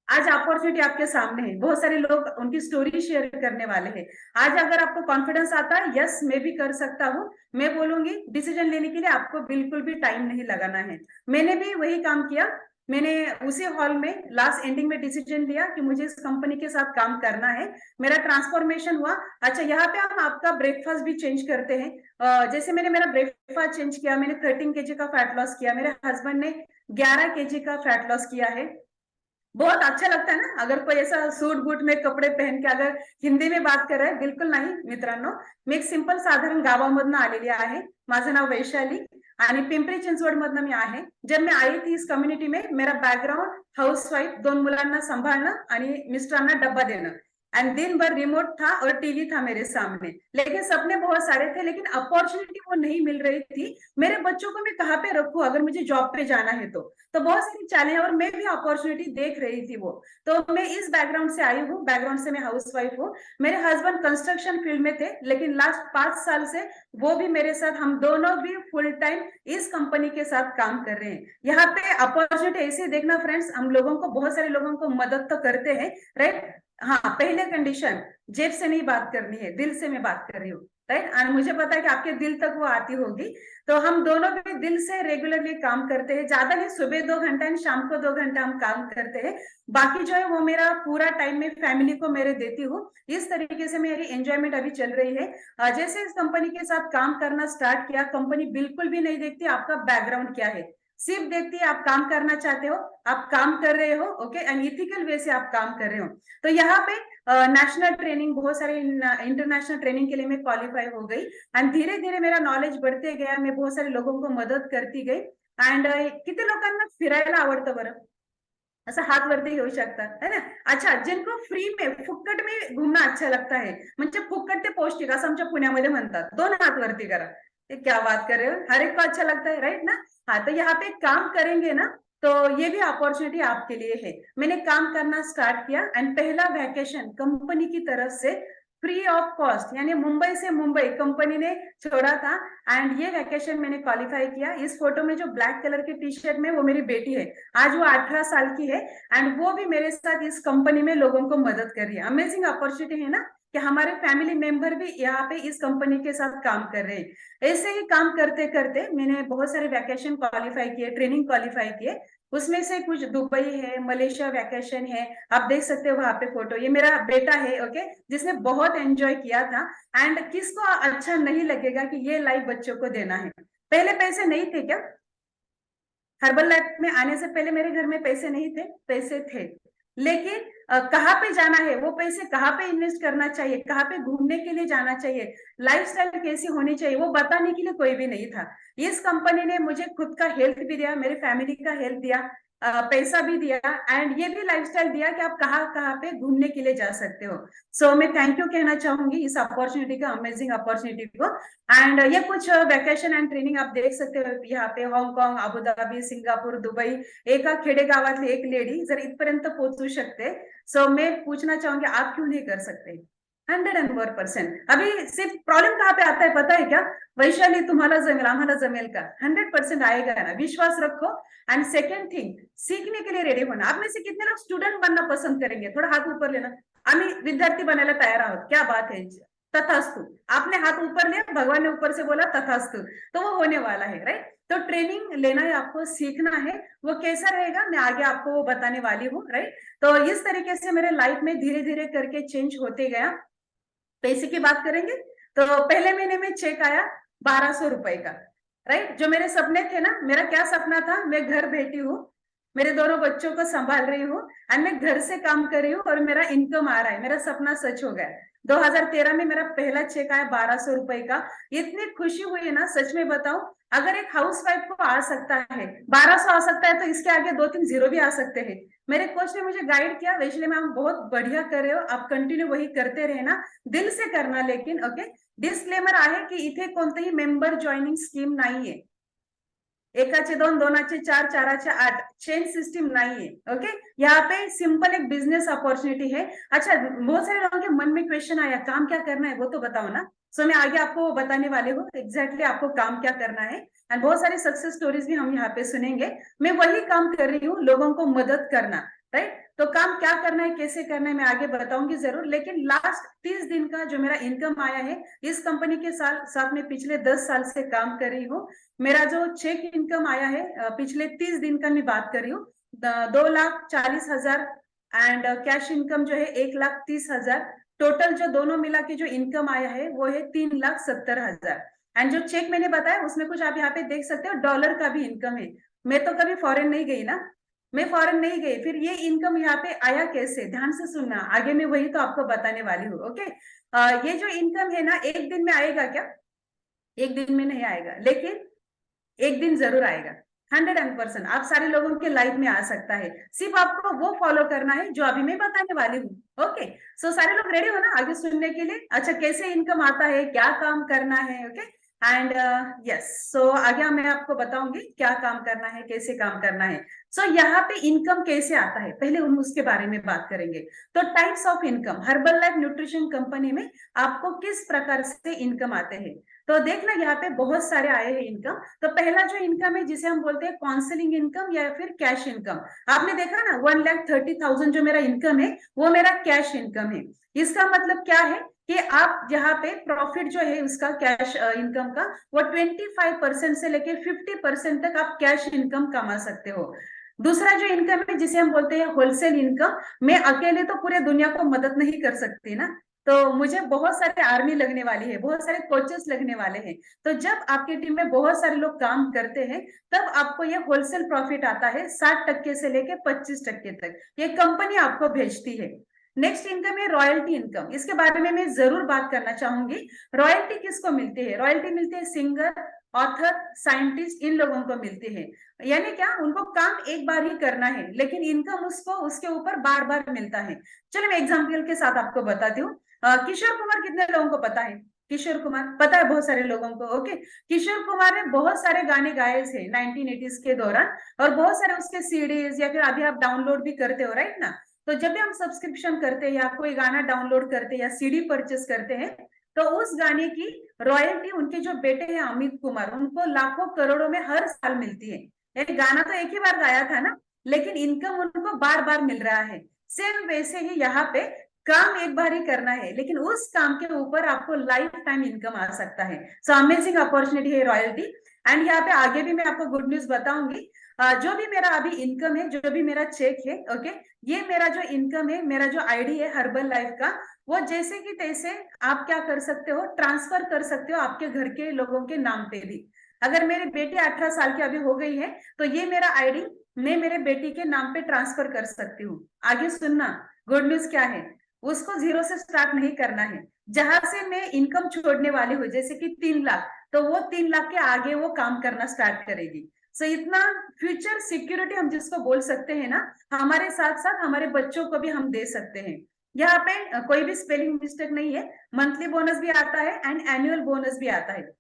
Speaker 3: आज अपॉर्चुनिटी आपके सामने है, बहुत सारे लोग उनकी स्टोरी शेयर करने वाले हैं। आज अगर आपको कॉन्फिडेंस आता है यस मैं भी कर सकता हूँ, मैं बोलूंगी डिसीजन लेने के लिए आपको बिल्कुल भी टाइम नहीं लगाना है। मैंने भी वही काम किया। मैंने उसी हॉल में लास्ट एंडिंग में डिसीजन लिया कि मुझे इस कंपनी के साथ काम करना है। मेरा ट्रांसफॉर्मेशन हुआ। अच्छा, यहाँ पे हम आपका ब्रेकफास्ट भी चेंज करते हैं। जैसे मैंने मेरा ब्रेकफास्ट चेंज किया, मैंने 13 kg का फैट लॉस किया, मेरे हस्बैंड ने 11 kg का फैट लॉस किया है। बहुत अच्छा लगता है ना अगर कोई ऐसा सूट बूट में कपडे पहन के अगर हिंदी में बात कर रहा है? बिलकुल नाही मित्रांनो, मी एक सिंपल साधारण गावामधनं आलेली आहे। माझं नाव वैशाली आणि पिंपरी चिंचवड मधनं मी आहे। जब मैं आई थी इस कम्युनिटी में, मेरा बैकग्राउंड हाउसवाइफ, 2 मुलांना सांभाळणं आणि मिस्टरांना डब्बा देणं एंड दिन भर रिमोट था और टीवी था मेरे सामने। लेकिन सपने बहुत सारे थे, लेकिन अपॉर्चुनिटी वो नहीं मिल रही थी। मेरे बच्चों को मैं कहाँ पे रखूं अगर मुझे जॉब पे जाना है तो बहुत सारी चैलेंज, और मैं भी अपॉर्चुनिटी देख रही थी वो। तो मैं इस बैकग्राउंड से आई हूँ, बैकग्राउंड से मैं हाउसवाइफ हूँ। मेरे हस्बैंड कंस्ट्रक्शन फील्ड में थे, लेकिन लास्ट 5 साल से वो भी मेरे साथ, हम दोनों भी फुल टाइम इस कंपनी के साथ काम कर रहे हैं। यहाँ पे अपॉर्चुनिटी ऐसे देखना फ्रेंड्स, हम लोगों को, बहुत सारे लोगों को मदद तो करते हैं, राइट। हाँ, पहले कंडीशन, जेब से नहीं बात करनी है, दिल से मैं बात कर रही हूँ, राइट। और मुझे पता है कि आपके दिल तक वो आती होगी। तो हम दोनों भी दिल से रेगुलरली काम करते हैं, ज्यादा नहीं, सुबह 2 घंटा एंड शाम को 2 घंटा हम काम करते हैं। बाकी जो है वो मेरा पूरा टाइम में फैमिली को मेरे देती हूँ। इस तरीके से मेरी एंजॉयमेंट अभी चल रही है। जैसे इस कंपनी के साथ काम करना स्टार्ट किया, कंपनी बिल्कुल भी नहीं देखती आपका बैकग्राउंड क्या है, सिर्फ देखती है आप काम करना चाहते हो, आप काम कर रहे हो, ओके, एंड इथिकल वे से आप काम कर रहे हो। तो यहाँ पे नेशनल ट्रेनिंग, बहुत सारे इंटरनेशनल ट्रेनिंग के लिए मैं क्वालिफाई हो गई एंड धीरे धीरे मेरा नॉलेज बढ़ते गया, मैं बहुत सारे लोगों को मदत करती गई। एंड किती लोकांना फिरायला आवडतं बरं? असं हात वरती घेऊ शकतात, है ना? अच्छा, जिनको फ्री में, फुक्कट में घूमना अच्छा लगता है, म्हणजे फुक्कट ते पौष्टिक असं आमच्या पुण्यामध्ये म्हणतात, 2 हात वरती करा। ये क्या बात कर रहे हो, हर एक को अच्छा लगता है, राइट ना? हाँ, तो यहाँ पे काम करेंगे ना, तो ये भी अपॉर्चुनिटी आपके लिए है। मैंने काम करना स्टार्ट किया एंड पहला वैकेशन कंपनी की तरफ से फ्री ऑफ कॉस्ट, यानी मुंबई से मुंबई कंपनी ने छोड़ा था एंड ये वैकेशन मैंने क्वालिफाई किया। इस फोटो में जो ब्लैक कलर की टी शर्ट में, वो मेरी बेटी है, आज वो 18 साल की है एंड वो भी मेरे साथ इस कंपनी में लोगों को मदद कर रही है। अमेजिंग अपॉर्चुनिटी है ना कि हमारे फैमिली मेंबर भी यहाँ पे इस कंपनी के साथ काम कर रहे हैं। ऐसे ही काम करते करते मैंने बहुत सारे वैकेशन क्वालिफाई किए, ट्रेनिंग क्वालिफाई किए। उसमें से कुछ दुबई है, मलेशिया वैकेशन है, आप देख सकते हो वहां पे फोटो। ये मेरा बेटा है, ओके, जिसने बहुत एंजॉय किया था। एंड किसको अच्छा नहीं लगेगा कि ये लाइफ बच्चों को देना है। पहले पैसे नहीं थे क्या? हर्बल लाइफ में आने से पहले मेरे घर में पैसे नहीं थे? पैसे थे, लेकिन कहाँ पे जाना है, वो पैसे कहाँ पे इन्वेस्ट करना चाहिए, कहाँ पे घूमने के लिए जाना चाहिए, लाइफस्टाइल कैसी होनी चाहिए, वो बताने के लिए कोई भी नहीं था। इस कंपनी ने मुझे खुद का हेल्थ भी दिया, मेरी फैमिली का हेल्थ दिया, पैसा भी दिया एंड ये भी लाइफस्टाइल दिया कि आप कहाँ कहाँ पे घूमने के लिए जा सकते हो। सो मैं थैंक यू कहना चाहूंगी इस अपॉर्चुनिटी का, अमेजिंग अपॉर्चुनिटी को। एंड ये कुछ वैकेशन एंड ट्रेनिंग आप देख सकते हो यहाँ पे, हाँगकाँग, अबुधाबी, सिंगापूर, दुबई, एका खेडेगावातली एक लेडी जर इथपर्यंत पोहोचू शकते, सो मैं पूछना चाहूंगी आप क्यों नहीं कर सकते? 101%। अभी सिर्फ प्रॉब्लम कहाँ पे आता है पता है क्या? वैशाली तुम्हाला जमेल, आम्हाला जमेल का? 100% आएगा ना, विश्वास रखो। एंड सेकेंड थिंग, सीखने के लिए रेडी होना। आप में से कितने लोग स्टूडेंट बनना पसंद करेंगे? थोड़ा हाथ ऊपर लेना। आम्ही विद्यार्थी बनायला तैयार आहोत, क्या बात है, तथास्तु। आपने हाथ ऊपर लिया, भगवान ने ऊपर से बोला तथास्तु, तो वो होने वाला है, राइट। तो ट्रेनिंग लेना है आपको, सीखना है। वो कैसा रहेगा मैं आगे आपको वो बताने वाली हूँ, राइट। तो इस तरीके से मेरे लाइफ में धीरे धीरे करके चेंज होते गया। पैसे की बात करेंगे तो पहले महीने में चेक आया 1200 रुपए का, राइट। जो मेरे सपने थे ना, मेरा क्या सपना था, मैं घर बैठी हूँ, मेरे दोनों बच्चों को संभाल रही हूँ एंड मैं घर से काम कर रही हूँ और मेरा इनकम आ रहा है, मेरा सपना सच हो गया। 2013 में मेरा पहला चेक आया 1200 रुपए का। इतनी खुशी हुई है ना, सच में बताऊं, अगर एक हाउस वाइफ को आ सकता है 1200 आ सकता है, तो इसके आगे 2-3 जीरो भी आ सकते हैं। मेरे कोच ने मुझे गाइड किया, वैष्णवी मैम बहुत बढ़िया कर रहे हो, आप कंटिन्यू वही करते रहना, दिल से करना। लेकिन ओके, डिस्क्लेमर आहे की इथे कोणतेही मेंबर जॉइनिंग स्कीम नाहीये, एकाचे 2, 2चे 4, 4चे 8 चेन सिस्टम नाहीये। ओके, यहाँ पे सिंपल एक बिजनेस अपॉर्चुनिटी है। अच्छा, बहुत सारे लोगों के मन में क्वेश्चन आया, काम क्या करना है वो तो बताओ ना। सो मैं आगे आपको बताने वाले हूँ एग्जैक्टली आपको काम क्या करना है, एंड बहुत सारी सक्सेस स्टोरीज भी हम यहाँ पे सुनेंगे। मैं वही काम कर रही हूँ, लोगों को मदद करना, राइट। तो काम क्या करना है, कैसे करना है, मैं आगे बताऊंगी जरूर। लेकिन लास्ट 30 दिन का जो मेरा इनकम आया है इस कंपनी के साथ में पिछले 10 साल से काम कर रही हूँ। मेरा जो चेक इनकम आया है पिछले 30 दिन का मैं बात कर रही हूँ, 2,40,000, एंड कैश इनकम जो है 1,30,000। टोटल जो दोनों मिला के जो इनकम आया है वो है 3,70,000। एंड जो चेक मैंने बताया उसमें कुछ आप यहाँ पे देख सकते हो, डॉलर का भी इनकम है। मैं तो कभी फॉरेन नहीं गई ना, मैं फॉरेन नहीं गई, फिर ये इनकम यहाँ पे आया कैसे, ध्यान से सुनना, आगे मैं वही तो आपको बताने वाली हूँ। ओके, ये जो इनकम है ना, एक दिन में आएगा क्या? एक दिन में नहीं आएगा, लेकिन एक दिन जरूर आएगा, 100%। आप सारे लोगों के लाइफ में आ सकता है, सिर्फ आपको वो फॉलो करना है जो अभी मैं बताने वाली हूँ। ओके, सो सारे लोग रेडी हो ना आगे सुनने के लिए? अच्छा, कैसे इनकम आता है, क्या काम करना है, ओके, एंड यस, सो आगे मैं आपको बताऊंगी क्या काम करना है, कैसे काम करना है। सो यहाँ पे इनकम कैसे आता है, पहले हम उसके बारे में बात करेंगे। तो types of income, herbal life nutrition company में आपको किस प्रकार से इनकम आते हैं, तो देखना यहाँ पे बहुत सारे आए हैं इनकम। तो पहला जो इनकम है जिसे हम बोलते हैं काउंसलिंग इनकम या फिर कैश इनकम। आपने देखा ना 1,30,000 जो मेरा इनकम है वो मेरा कैश इनकम है। इसका मतलब क्या है कि आप यहाँ पे प्रॉफिट जो है उसका कैश इनकम का वो 25% से लेके 50% तक आप कैश इनकम कमा सकते हो। दूसरा जो इनकम है जिसे हम बोलते हैं होलसेल इनकम। मैं अकेले तो पूरे दुनिया को मदद नहीं कर सकती ना, तो मुझे बहुत सारे आर्मी लगने वाली है, बहुत सारे कोचेस लगने वाले हैं। तो जब आपकी टीम में बहुत सारे लोग काम करते हैं तब आपको ये होलसेल प्रॉफिट आता है 60% से लेके 25% तक, ये कंपनी आपको भेजती है। नेक्स्ट इनकम है रॉयल्टी इनकम, इसके बारे में मैं जरूर बात करना चाहूंगी। रॉयल्टी किसको मिलती है? रॉयल्टी मिलती है सिंगर, ऑथर, साइंटिस्ट, इन लोगों को मिलती है। यानी क्या, उनको काम एक बार ही करना है लेकिन इनकम उसको उसके ऊपर बार बार मिलता है। चलो मैं एग्जाम्पल के साथ आपको बताती हूँ। किशोर कुमार कितने लोगों को पता है? किशोर कुमार पता है बहुत सारे लोगों को। ओके, किशोर कुमार ने बहुत सारे गाने गाए थे 1980s के दौरान, और बहुत सारे उसके सीडीज या फिर अभी आप डाउनलोड भी करते हो, राइट ना। तो जब भी हम सब्सक्रिप्शन करते हैं या कोई गाना डाउनलोड करते हैं या सीडी परचेस करते हैं, तो उस गाने की रॉयल्टी उनके जो बेटे हैं अमित कुमार, उनको लाखों करोड़ों में हर साल मिलती है। यानी गाना तो एक ही बार गाया था ना, लेकिन इनकम उनको बार बार मिल रहा है। सेम वैसे ही यहाँ पे काम एक बार ही करना है लेकिन उस काम के ऊपर आपको लाइफ टाइम इनकम आ सकता है। सो अमेजिंग अपॉर्चुनिटी है रॉयल्टी। एंड यहाँ पे आगे भी मैं आपको गुड न्यूज बताऊंगी। जो भी मेरा अभी इनकम है, जो भी मेरा चेक है, ओके, ये मेरा जो इनकम है, मेरा जो आईडी है हर्बल लाइफ का, वो जैसे कि तैसे आप क्या कर सकते हो, ट्रांसफर कर सकते हो आपके घर के लोगों के नाम पे भी। अगर मेरी बेटी 18 साल की अभी हो गई है तो ये मेरा आईडी मैं मेरे बेटी के नाम पे ट्रांसफर कर सकती हूँ। आगे सुनना, गुड न्यूज क्या है, उसको जीरो से स्टार्ट नहीं करना है। जहां से मैं इनकम छोड़ने वाली हूँ जैसे कि 3 लाख, तो वो 3 लाख के आगे वो काम करना स्टार्ट करेगी। सो इतना फ्यूचर सिक्योरिटी हम जिसको बोल सकते हैं ना, हमारे साथ साथ हमारे बच्चों को भी हम दे सकते हैं। यहाँ पे कोई भी स्पेलिंग मिस्टेक नहीं है, मंथली बोनस भी आता है एंड एनुअल बोनस भी आता है।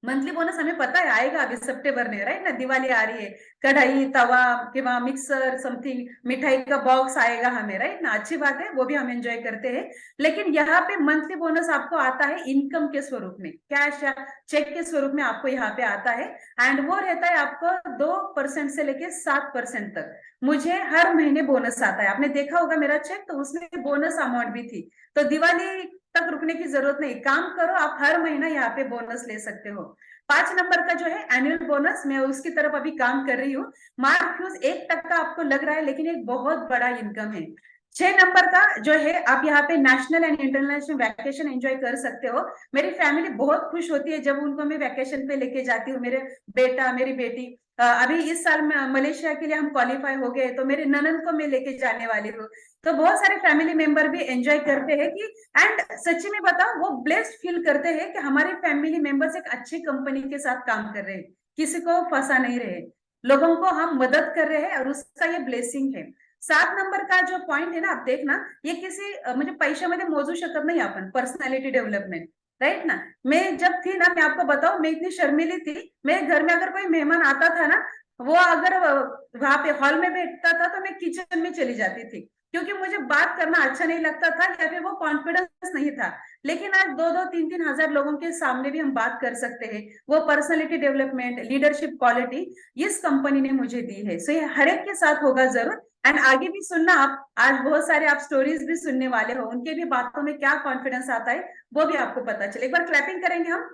Speaker 3: मंथली बोनस हमें पता है आएगा अभी सितंबर में, राइट ना, दिवाली आ रही है, कढ़ाई, तवा किंवा मिक्सर समथिंग मिठाई का बॉक्स आएगा हमें, राइट ना, अच्छी बात है, वो भी हम एंजॉय करते हैं। लेकिन यहाँ पे मंथली बोनस आपको आता है इनकम के स्वरूप में, कैश या चेक के स्वरूप में आपको यहाँ पे आता है। एंड वो रहता है आपको 2% से लेके 7% तक। मुझे हर महीने बोनस आता है, आपने देखा होगा मेरा चेक, तो उसमें बोनस अमाउंट भी थी। तो दिवाली तक रुकने की जरूरत नहीं, काम करो, आप हर महीना यहाँ पे बोनस ले सकते हो। 5 नंबर का जो है एनुअल बोनस, मैं उसकी तरफ अभी काम कर रही हूँ। मार्क फ्यूज 1% आपको लग रहा है लेकिन एक बहुत बड़ा इनकम है। 6 नंबर का जो है, आप यहाँ पे national and international vacation enjoy कर सकते हो। मेरी फैमिली बहुत खुश होती है जब उनको मैं वैकेशन पे लेके जाती हूँ। मेरे बेटा, मेरी बेटी, अभी इस साल में मलेशिया के लिए हम क्वालिफाई हो गए, तो मेरे ननद को मैं लेके जाने वाली हूँ। तो बहुत सारे फैमिली मेंबर भी एंजॉय करते हैं कि, एंड सच्ची में बताओ, वो ब्लेस्ड फील करते हैं कि हमारे फैमिली मेंबर्स एक अच्छी कंपनी के साथ काम कर रहे हैं, किसी को फंसा नहीं रहे, लोगों को हम मदद कर रहे हैं, और उसका ये ब्लेसिंग है। 7 नंबर का जो पॉइंट है ना, आप देखना, ये किसी म्हणजे पैशामध्ये मोजू शकत नाही आपण, पर्सनॅलिटी डेव्हलपमेंट, राइट ना। मैं जब थी ना, मैं आपको बताऊं, मैं इतनी शर्मीली थी, मेरे घर में अगर कोई मेहमान आता था ना, वो अगर वहां पे हॉल में बैठता था तो मैं किचन में चली जाती थी, क्योंकि मुझे बात करना अच्छा नहीं लगता था, या फिर वो कॉन्फिडेंस नहीं था। लेकिन आज 2-2, 3-3 हजार लोगों के सामने भी हम बात कर सकते हैं। वो पर्सनैलिटी डेवलपमेंट, लीडरशिप क्वालिटी इस कंपनी ने मुझे दी है। सो ये हर एक के साथ होगा जरूर। एंड आगे भी सुनना आप, आज बहुत सारे आप स्टोरीज भी सुनने वाले हो, उनके भी बातों में क्या कॉन्फिडेंस आता है वो भी आपको पता चले। एक बार क्लैपिंग करेंगे हम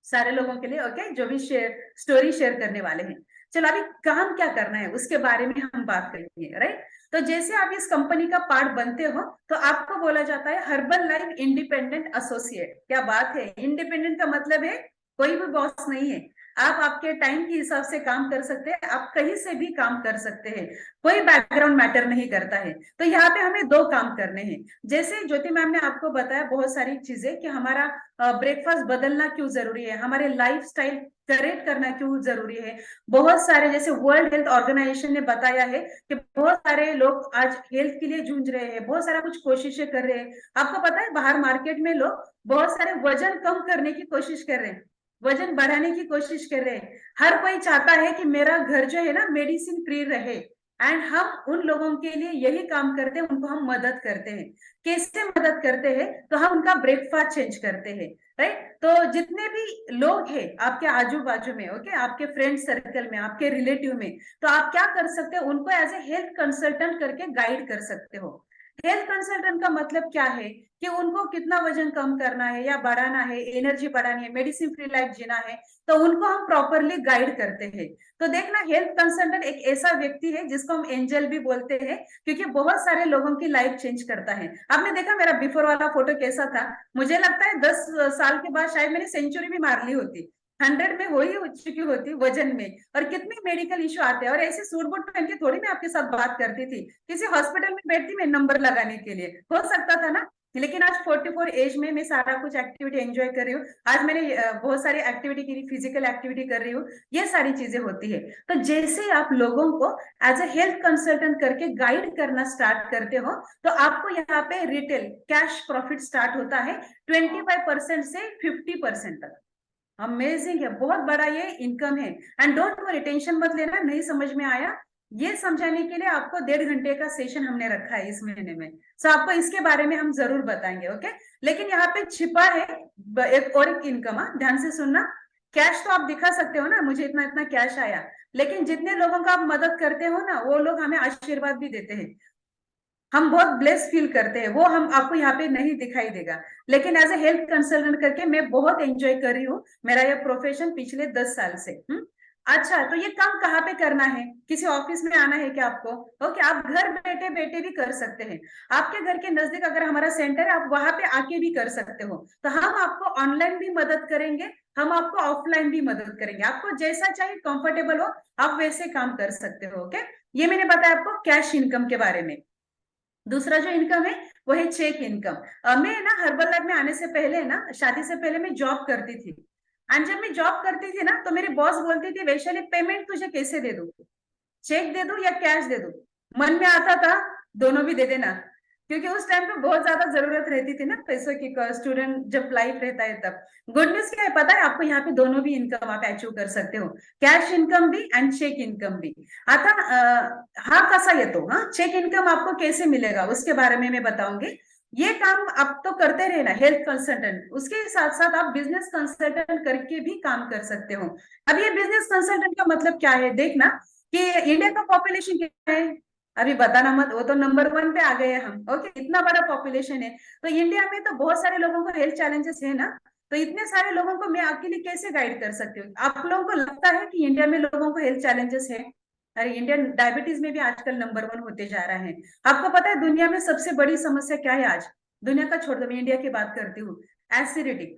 Speaker 3: सारे लोगों के लिए, ओके, जो भी स्टोरी शेयर करने वाले हैं। चलो, अभी काम क्या करना है उसके बारे में हम बात करेंगे, राइट। तो जैसे आप इस कंपनी का पार्ट बनते हो, तो आपको बोला जाता है हर्बल लाइफ इंडिपेंडेंट एसोसिएट। क्या बात है! इंडिपेंडेंट का मतलब है कोई भी बॉस नहीं है, आप आपके टाइम के हिसाब से काम कर सकते हैं, आप कहीं से भी काम कर सकते हैं, कोई बैकग्राउंड मैटर नहीं करता है। तो यहाँ पे हमें 2 काम करने हैं। जैसे ज्योति मैम ने आपको बताया बहुत सारी चीजें कि हमारा ब्रेकफास्ट बदलना क्यों जरूरी है, हमारे लाइफस्टाइल करेक्ट करना क्यों जरूरी है। बहुत सारे, जैसे वर्ल्ड हेल्थ ऑर्गेनाइजेशन ने बताया है कि बहुत सारे लोग आज हेल्थ के लिए जूझ रहे हैं, बहुत सारा कुछ कोशिशें कर रहे हैं। आपको पता है, बाहर मार्केट में लोग बहुत सारे वजन कम करने की कोशिश कर रहे हैं, वजन बढ़ाने की कोशिश कर रहे हैं। हर कोई चाहता है कि मेरा घर जो है ना मेडिसिन फ्री रहे, एंड हम उन लोगों के लिए यही काम करते हैं, उनको हम मदद करते हैं। कैसे मदद करते हैं? तो हम उनका ब्रेकफास्ट चेंज करते हैं, राइट। तो जितने भी लोग हैं आपके आजू बाजू में, ओके, आपके फ्रेंड सर्कल में, आपके रिलेटिव में, तो आप क्या कर सकते हो, उनको एज ए हेल्थ कंसल्टेंट करके गाइड कर सकते हो। हेल्थ कंसल्टेंट का मतलब क्या है कि उनको कितना वजन कम करना है या बढ़ाना है, एनर्जी बढ़ानी है, मेडिसिन फ्री लाइफ जीना है, तो उनको हम प्रॉपरली गाइड करते हैं। तो देखना, हेल्थ कंसल्टेंट एक ऐसा व्यक्ति है जिसको हम एंजल भी बोलते हैं, क्योंकि बहुत सारे लोगों की लाइफ चेंज करता है। आपने देखा मेरा बिफोर वाला फोटो कैसा था? मुझे लगता है 10 साल के बाद शायद मैंने सेंचुरी भी मार ली होती, 100 में हो ही चुकी होती वजन में। और कितने मेडिकल इश्यू आते हैं, और ऐसे सूट बूट पहन के थोड़ी मैं आपके साथ बात करती थी, किसी हॉस्पिटल में बैठती मैं नंबर लगाने के लिए, हो सकता था ना। लेकिन आज 44 एज में मैं सारा कुछ एक्टिविटी एंजॉय कर रही हूँ। आज मैंने बहुत सारी एक्टिविटी की, फिजिकल एक्टिविटी कर रही हूँ, ये सारी चीजें होती है। तो जैसे आप लोगों को एज ए हेल्थ कंसल्टेंट करके गाइड करना स्टार्ट करते हो, तो आपको यहाँ पे रिटेल कैश प्रॉफिट स्टार्ट होता है 25% से 50% तक। अमेजिंग है, बहुत बड़ा ये इनकम है। एंड डोंट वरी, टेंशन मत लेना, नहीं समझ में आया, ये समझाने के लिए आपको 1.5 घंटे का सेशन हमने रखा है इस महीने में। सो आपको इसके बारे में हम जरूर बताएंगे, ओके। लेकिन यहाँ पे छिपा है एक और एक इनकम, ध्यान से सुनना। कैश तो आप दिखा सकते हो ना, मुझे इतना इतना कैश आया, लेकिन जितने लोगों का आप मदद करते हो ना, वो लोग हमें आशीर्वाद भी देते हैं, हम बहुत ब्लेस फील करते हैं, वो हम आपको यहाँ पे नहीं दिखाई देगा। लेकिन एज ए हेल्थ कंसल्टेंट करके मैं बहुत एंजॉय कर रही हूँ, मेरा ये प्रोफेशन पिछले 10 साल से। अच्छा, तो ये काम कहाँ पे करना है? किसी ऑफिस में आना है क्या आपको? ओके, आप घर बैठे बैठे भी कर सकते हैं। आपके घर के नजदीक अगर हमारा सेंटर है, आप वहां पे आके भी कर सकते हो। तो हम आपको ऑनलाइन भी मदद करेंगे, हम आपको ऑफलाइन भी मदद करेंगे, आपको जैसा चाहिए कंफर्टेबल हो आप वैसे काम कर सकते हो, ओके। ये मैंने बताया आपको कैश इनकम के बारे में। दूसरा जो इनकम है वो है चेक इनकम। मैं ना हर्बल लाइफ में आने से पहले ना, शादी से पहले मैं जॉब करती थी। एंड जब मैं जॉब करती थी ना, तो मेरी बॉस बोलती थी, वैशाली पेमेंट तुझे कैसे दे दूं, चेक दे दूं या कैश दे दूं? मन में आता था दोनों भी दे देना, क्योंकि उस टाइम पे बहुत ज्यादा जरूरत रहती थी ना पैसों की, स्टूडेंट जब लाइफ रहता है तब। गुड न्यूज क्या है पता है आपको? यहाँ पे दोनों भी इनकम आप अचीव कर सकते हो, कैश इनकम भी एंड चेक इनकम भी। आता हा कसा येतो, हाँ, चेक इनकम आपको कैसे मिलेगा उसके बारे में मैं बताऊंगी। ये काम आप तो करते रहना हेल्थ कंसल्टेंट, उसके साथ साथ आप बिजनेस कंसल्टेंट करके भी काम कर सकते हो। अब ये बिजनेस कंसल्टेंट का मतलब क्या है, देखना कि इंडिया का पॉपुलेशन कितना है, अभी बताना मत, वो तो नंबर 1 पे आ गए हम, ओके। इतना बड़ा पॉपुलेशन है, तो इंडिया में तो बहुत सारे लोगों को हेल्थ चैलेंजेस है ना, तो इतने सारे लोगों को मैं अकेले कैसे गाइड कर सकती हूँ? आप लोगों को लगता है कि इंडिया में लोगों को हेल्थ चैलेंजेस है? अरे इंडियन डायबिटीज में भी आजकल नंबर 1 होते जा रहा है। आपको पता है दुनिया में सबसे बड़ी समस्या क्या है आज? दुनिया का छोड़ दो, मैं इंडिया की बात करती हूँ। एसिडिटी,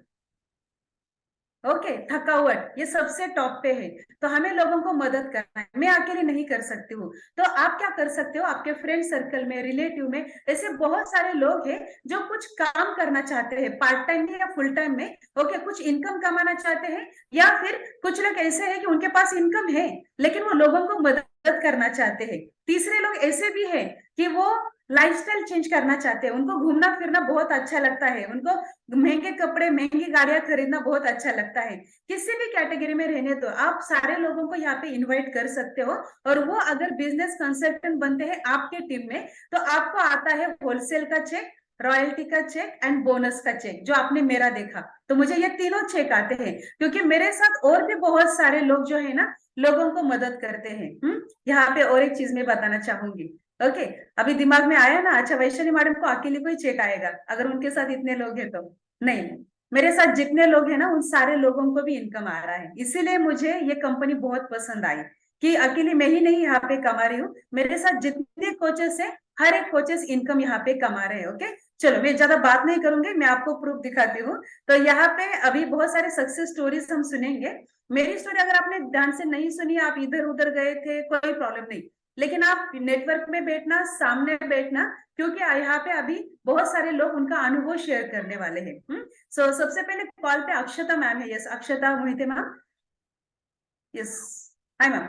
Speaker 3: ओके, थकावट, ये सबसे टॉप पे है। तो हमें लोगों को मदद करना है, मैं अकेले नहीं कर सकती हूँ। तो आप क्या कर सकते हो, आपके फ्रेंड सर्कल में, रिलेटिव में ऐसे बहुत सारे लोग हैं जो कुछ काम करना चाहते हैं, पार्ट टाइम में या फुल टाइम में, ओके, कुछ इनकम कमाना चाहते हैं, या फिर कुछ लोग ऐसे हैं कि उनके पास इनकम है लेकिन वो लोगों को मदद करना चाहते हैं। तीसरे लोग ऐसे भी हैं कि वो लाइफस्टाइल चेंज करना चाहते हैं, उनको घूमना फिरना बहुत अच्छा लगता है, उनको महंगे कपड़े, महंगी गाड़ियां खरीदना बहुत अच्छा लगता है। किसी भी कैटेगरी में रहने तो आप सारे लोगों को यहाँ पे इनवाइट कर सकते हो, और वो अगर बिजनेस कंसल्टेंट बनते हैं आपके टीम में तो आपको आता है होलसेल का चेक, रॉयल्टी का चेक एंड बोनस का चेक, जो आपने मेरा देखा। तो मुझे ये तीनों चेक आते हैं, क्योंकि मेरे साथ और भी बहुत सारे लोग जो है ना, लोगों को मदद करते हैं। यहाँ पे और एक चीज मैं बताना चाहूंगी। ओके, अभी दिमाग में आया ना, अच्छा वैशाली मैडम को अकेले कोई चेक आएगा अगर उनके साथ इतने लोग हैं तो? नहीं, मेरे साथ जितने लोग हैं ना उन सारे लोगों को भी इनकम आ रहा है। इसीलिए मुझे ये कंपनी बहुत पसंद आई कि अकेले मैं ही नहीं यहाँ पे कमा रही हूँ, मेरे साथ जितने कोचेस हैं हर एक कोचेस इनकम यहाँ पे कमा रहे हैं। ओके, चलो मैं ज्यादा बात नहीं करूंगी, मैं आपको प्रूफ दिखाती हूँ। तो यहाँ पे अभी बहुत सारे सक्सेस स्टोरीज हम सुनेंगे। मेरी स्टोरी अगर आपने ध्यान से नहीं सुनी, आप इधर उधर गए थे, कोई प्रॉब्लम नहीं, लेकिन आप नेटवर्क में बैठना, सामने बैठना, क्योंकि यहाँ पे अभी बहुत सारे लोग उनका अनुभव शेयर करने वाले हैं। सो सबसे पहले कॉल पे अक्षता मैम है। Yes, Akshata Mohite ma'am. Yes, hi ma'am.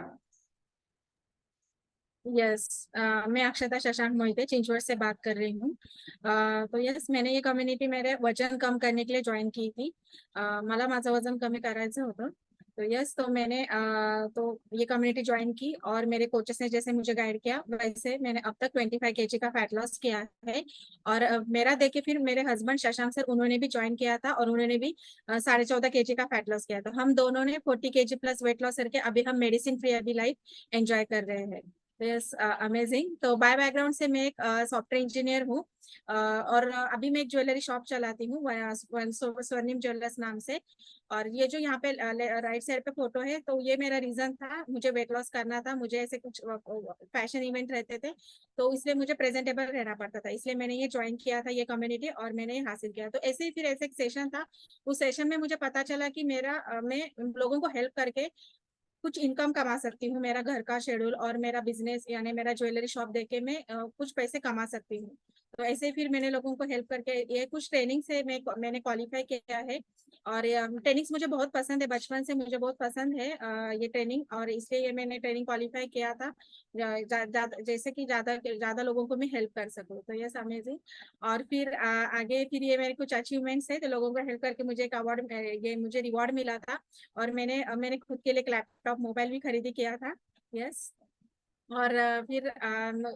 Speaker 4: Yes, मैं अक्षता शशांक मोहिते चिंचवड से बात कर रही हूँ। तो यस, मैंने ये कम्युनिटी मेरे वजन कम करने के लिए ज्वाइन की थी। मला माझं वजन कमी करायचं होतं। तो यस, तो मैंने तो ये कम्युनिटी ज्वाइन की और मेरे कोचेस ने जैसे मुझे गाइड किया वैसे मैंने अब तक 25 kg का फैट लॉस किया है। और मेरा देखे फिर मेरे हस्बैंड शशांक सर, उन्होंने भी ज्वाइन किया था और उन्होंने भी 14.5 kg का फैट लॉस किया था। हम दोनों ने 40 kg प्लस वेट लॉस करके अभी हम मेडिसिन फ्री अभी लाइफ एंजॉय कर रहे हैं। Yes, amazing. तो बाय बैकग्राउंड से मैं एक सॉफ्टवेयर इंजीनियर हूँ और अभी मैं एक ज्वेलरी शॉप चलाती हूँ स्वर्णिम ज्वेलर्स नाम से। और ये जो यहाँ पे राइट साइड पे फोटो है, तो ये मेरा रीजन था, मुझे वेट लॉस करना था, मुझे ऐसे कुछ फैशन इवेंट रहते थे तो इसलिए मुझे प्रेजेंटेबल रहना पड़ता था, इसलिए मैंने ये ज्वाइन किया था ये कम्युनिटी और मैंने ये हासिल किया। तो ऐसे ही फिर ऐसे एक सेशन था, उस सेशन में मुझे पता चला कि मैं लोगों को हेल्प करके कुछ इनकम कमा सकती हूँ, मेरा घर का शेड्यूल और मेरा बिजनेस यानी मेरा ज्वेलरी शॉप देके मैं कुछ पैसे कमा सकती हूँ। तो ऐसे फिर मैंने लोगों को हेल्प करके ये कुछ ट्रेनिंग से मैंने क्वालिफाई किया है। और ट्रेनिंग्स मुझे बहुत पसंद है, बचपन से मुझे बहुत पसंद है ये ट्रेनिंग, और इसलिए ये मैंने ट्रेनिंग क्वालिफाई किया था जैसे कि ज्यादा लोगों को मैं हेल्प कर सकूँ। तो यस, अमेजिंग। और फिर आगे फिर ये मेरे कुछ अचीवमेंट्स है, तो लोगों को हेल्प करके मुझे एक अवार्ड, ये मुझे रिवॉर्ड मिला था और मैंने खुद के लिए एक लैपटॉप मोबाइल भी खरीदी किया था। यस। और फिर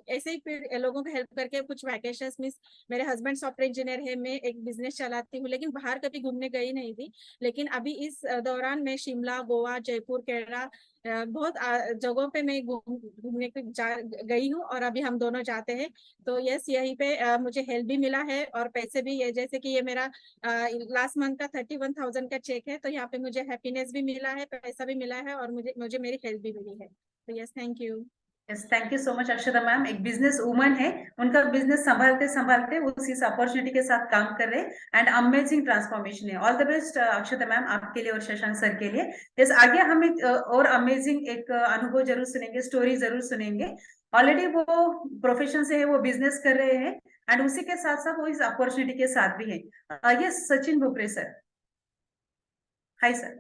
Speaker 4: ऐसे ही फिर लोगों को हेल्प करके कुछ वैकेशंस मिस, मेरे हस्बैंड सॉफ्टवेयर इंजीनियर है, मैं एक बिजनेस चलाती हूँ लेकिन बाहर कभी घूमने गई नहीं थी, लेकिन अभी इस दौरान मैं शिमला, गोवा, जयपुर, केरला बहुत जगहों पे मैं घूमने गई हूँ और अभी हम दोनों जाते हैं। तो यस, यहीं पे मुझे हेल्प भी मिला है और पैसे भी, जैसे कि ये मेरा लास्ट मंथ का 31,000 का चेक है, तो यहाँ पे मुझे हैप्पीनेस भी मिला है, पैसा भी मिला है और मुझे मेरी हेल्प भी मिली है। तो yes, thank you.
Speaker 3: Yes, thank you so much Akshata ma'am. एक बिजनेस वुमन है, उनका बिजनेस संभालते संभालते वो इस अपॉर्चुनिटी के साथ काम कर रहे हैं एंड अमेजिंग ट्रांसफॉर्मेशन है। All the best Akshata ma'am, आपके लिए और शशांक सर के लिए। यस, आगे हम एक और अमेजिंग एक अनुभव जरूर सुनेंगे, स्टोरी जरूर सुनेंगे। ऑलरेडी वो प्रोफेशन से है, वो बिजनेस कर रहे हैं एंड उसी के साथ साथ वो इस अपॉर्चुनिटी के साथ भी है। Yes, Sachin Bhopare sir. Hi sir.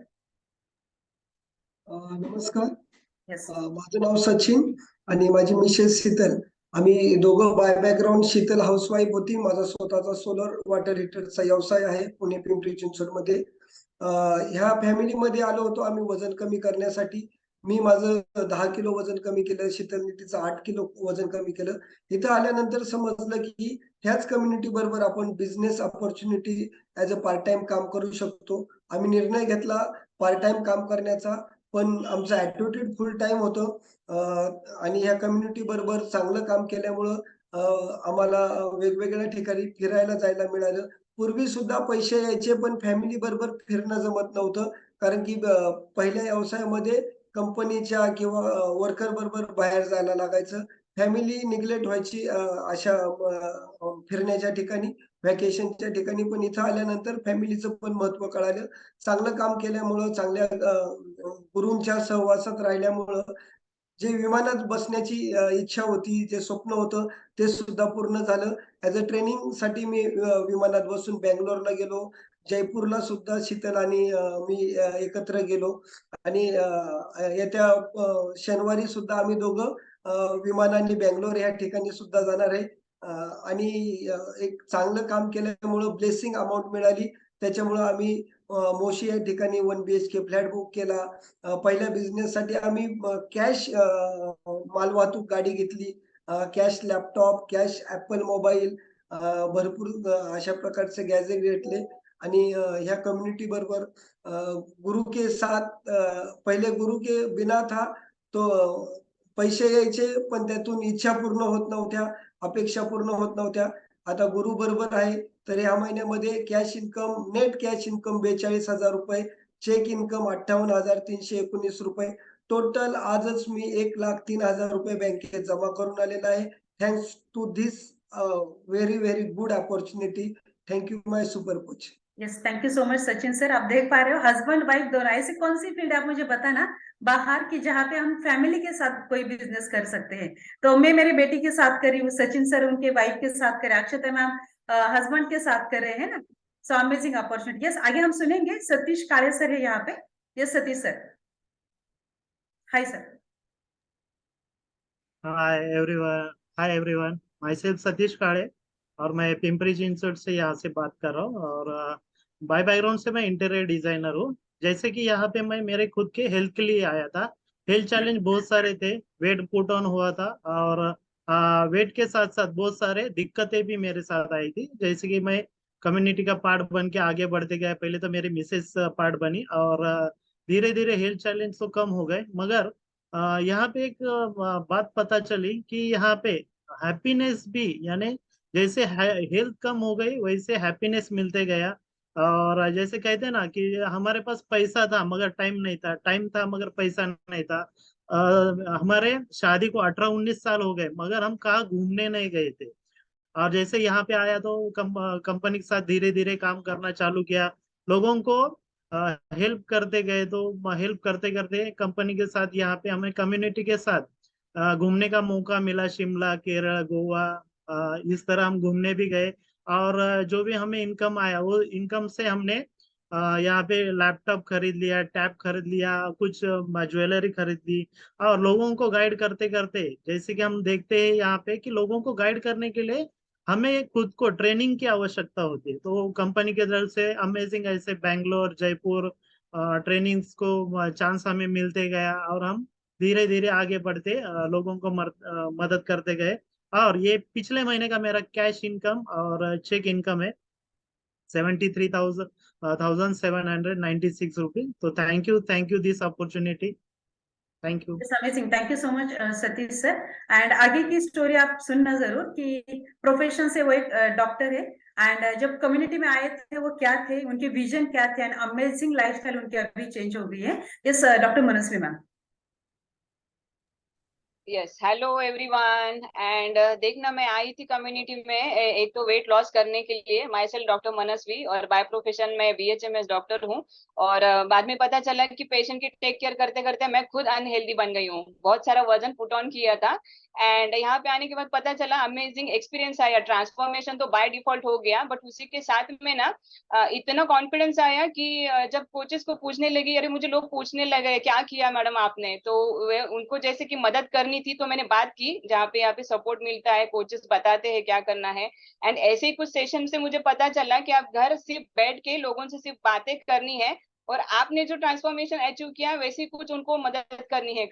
Speaker 5: नमस्कार.
Speaker 3: यस,
Speaker 5: माझं नाव सचिन आणि माझी मिसेस शीतल. आम्ही दोघं बाय बॅकग्राऊंड. शीतल हाऊसवाईफ होती. माझा स्वतःचा सोलर वॉटर हीटरचा व्यवसाय आहे पुणे पिंपरी चिंचवडमध्ये. ह्या फॅमिलीमध्ये आलो होतो आम्ही वजन कमी करण्यासाठी. मी माझं 10 किलो वजन कमी केलं. शीतलने तिचं 8 किलो वजन कमी केलं. इथं आल्यानंतर समजलं की ह्याच कम्युनिटी बरोबर आपण business opportunity as a part time काम करू शकतो. आम्ही निर्णय घेतला पार्ट टाइम काम करण्याचा, पण आमचं ॲटिट्यूड फुल टाइम होतं. आणि ह्या कम्युनिटी बरोबर चांगलं काम केल्यामुळं आम्हाला वेगवेगळ्या ठिकाणी फिरायला जायला मिळालं. पूर्वी सुद्धा पैसे यायचे, पण फॅमिली बरोबर फिरणं जमत नव्हतं. कारण की पहिल्या व्यवसायामध्ये कंपनीच्या किंवा वर्कर बरोबर बाहेर जायला लागायचं. फॅमिली निग्लेक्ट व्हायची अशा फिरण्याच्या ठिकाणी, व्हॅकेशनच्या ठिकाणी. पण इथं आल्यानंतर फॅमिलीचं पण महत्त्व कळालं. चांगलं काम केल्यामुळं, चांगल्या गुरूंच्या सहवासात राहिल्यामुळं जे विमानात बसण्याची इच्छा होती, जे स्वप्न होतं, ते सुद्धा पूर्ण झालं. ॲज अ ट्रेनिंगसाठी मी विमानात बसून बंगलोरला गेलो. जयपूरला सुद्धा शीतल आणि मी एकत्र गेलो आणि येत्या शनिवारी सुद्धा आम्ही दोघं विमानाने बंगलोर या ठिकाणी सुद्धा जाणार आहे. आणि एक चांगलं काम केल्यामुळं ब्लेसिंग अमाउंट मिळाली. त्याच्यामुळं आम्ही मोशी या ठिकाणी 1 BHK फ्लॅट बुक केला. पहिल्या बिझनेससाठी आम्ही कॅश मालवाहतूक गाडी घेतली. Cash laptop, cash Apple mobile, भरपूर अशा प्रकारचे गॅजेट घेतले आणि ह्या कम्युनिटी बरोबर गुरु के साथ पहिले गुरु के बिना था तो पैसे यायचे पण त्यातून इच्छा पूर्ण होत नव्हत्या, अपेक्षा पूर्ण होत नव्हत्या. आता गुरु बरोबर आहे, तर या महिन्यामध्ये cash income, net cash income ₹42,000, check income ₹58,319. Total आजच मी ₹1,03,000 बँकेत जमा करून आलेला आहे. Thanks to this very, very good opportunity. Thank you my super coach.
Speaker 3: Yes, thank you so much Sachin sir. आप देख पा रहे हो हस्बैंड वाइफ दोनों, ऐसी कौन सी फील्ड आप मुझे बताना बाहर की जहाँ पे हम फैमिली के साथ कोई बिजनेस कर सकते हैं। तो मैं मेरी बेटी के साथ करी हूँ, सचिन सर उनके वाइफ के साथ करे, अक्षता मैम हस्बैंड के साथ कर रहे हैं ना। So amazing opportunity. यस, आगे हम सुनेंगे सतीश काळे सर है यहाँ पे। Yes Satish sir, hi sir.
Speaker 6: Hi everyone, hi everyone, myself Satish Kale और मैं पिंपरी चिंचवड से यहाँ से बात कर रहा हूँ। और बाय बैकग्राउंड से मैं इंटीरियर डिजाइनर हूँ। जैसे कि यहाँ पे मैं मेरे खुद के हेल्थ के लिए आया था। हेल्थ चैलेंज बहुत सारे थे, वेट पुट ऑन हुआ था और वेट के साथ साथ बहुत सारे दिक्कतें भी मेरे साथ आई थी। जैसे कि मैं कम्युनिटी का पार्ट बन के आगे बढ़ते गया। पहले तो मेरी मिसेस पार्ट बनी और धीरे धीरे हेल्थ चैलेंज तो कम हो गए, मगर यहाँ पे एक बात पता चली कि यहाँ पे हैप्पीनेस भी, यानी जैसे हेल्थ कम हो गई वैसे हैप्पीनेस मिलते गया। और जैसे कहते हैं ना कि हमारे पास पैसा था मगर टाइम नहीं था, टाइम था मगर पैसा नहीं था। हमारे शादी को 18-19 साल हो गए मगर हम कहाँ घूमने नहीं गए थे। और जैसे यहाँ पे आया तो कंपनी के साथ धीरे धीरे काम करना चालू किया, लोगों को हेल्प करते गए। तो हेल्प करते करते कंपनी के साथ यहाँ पे हमें कम्युनिटी के साथ घूमने का मौका मिला। शिमला, केरल, गोवा, इस तरह हम घूमने भी गए। और जो भी हमें इनकम आया वो इनकम से हमने यहाँ पे लैपटॉप खरीद लिया, टैब खरीद लिया, कुछ ज्वेलरी खरीद ली। और लोगों को गाइड करते करते, जैसे कि हम देखते हैं यहाँ पे कि लोगों को गाइड करने के लिए हमें खुद को ट्रेनिंग की आवश्यकता होती है। तो कंपनी के तरफ से अमेजिंग ऐसे बैंगलोर, जयपुर ट्रेनिंग्स को चांस हमें मिलते गया और हम धीरे धीरे आगे बढ़ते लोगों को मदद करते गए। और ये पिछले महीने का मेरा कैश इनकम और चेक इनकम है 73,796 रुपीज। तो thank you this opportunity, thank you.
Speaker 3: Amazing, thank you so much Satish sir. And आगे की स्टोरी आप सुनना जरूर कि प्रोफेशन से वो एक डॉक्टर है एंड जब कम्युनिटी में आए थे वो क्या थे, उनके विजन क्या थे एंड अमेजिंग लाइफस्टाइल उनकी अभी चेंज हो गई है। Yes doctor Manasvi ma'am.
Speaker 7: Yes, hello everyone. And देखना, मैं आई थी कम्युनिटी में एक तो वेट लॉस करने के लिए। माई सेल्फ डॉक्टर मनस्वी और बाय प्रोफेशन में BHMS डॉक्टर हूँ। और बाद में पता चला कि पेशेंट की टेक केयर करते करते मैं खुद अनहेल्दी बन गई हूँ, बहुत सारा वजन पुट ऑन किया था। एंड यहाँ पे आने के बाद पता चला अमेजिंग एक्सपीरियंस आया। ट्रांसफॉर्मेशन तो बाय डिफॉल्ट हो गया, बट उसी के साथ में ना इतना कॉन्फिडेंस आया कि जब कोचेस को पूछने लगी, अरे मुझे लोग पूछने लगे क्या किया मैडम आपने, तो उनको जैसे कि मदद करनी थी तो मैंने बात की। जहाँ पे यहाँ पे सपोर्ट मिलता है, कोचेस बताते हैं क्या करना है। एंड ऐसे ही कुछ सेशन से मुझे पता चला कि आप घर सिर्फ बैठ के लोगों से सिर्फ बातें करनी है और आपने जो ट्रांसफॉर्मेशन अचीव किया वैसे कुछ उनको मदद करनी है।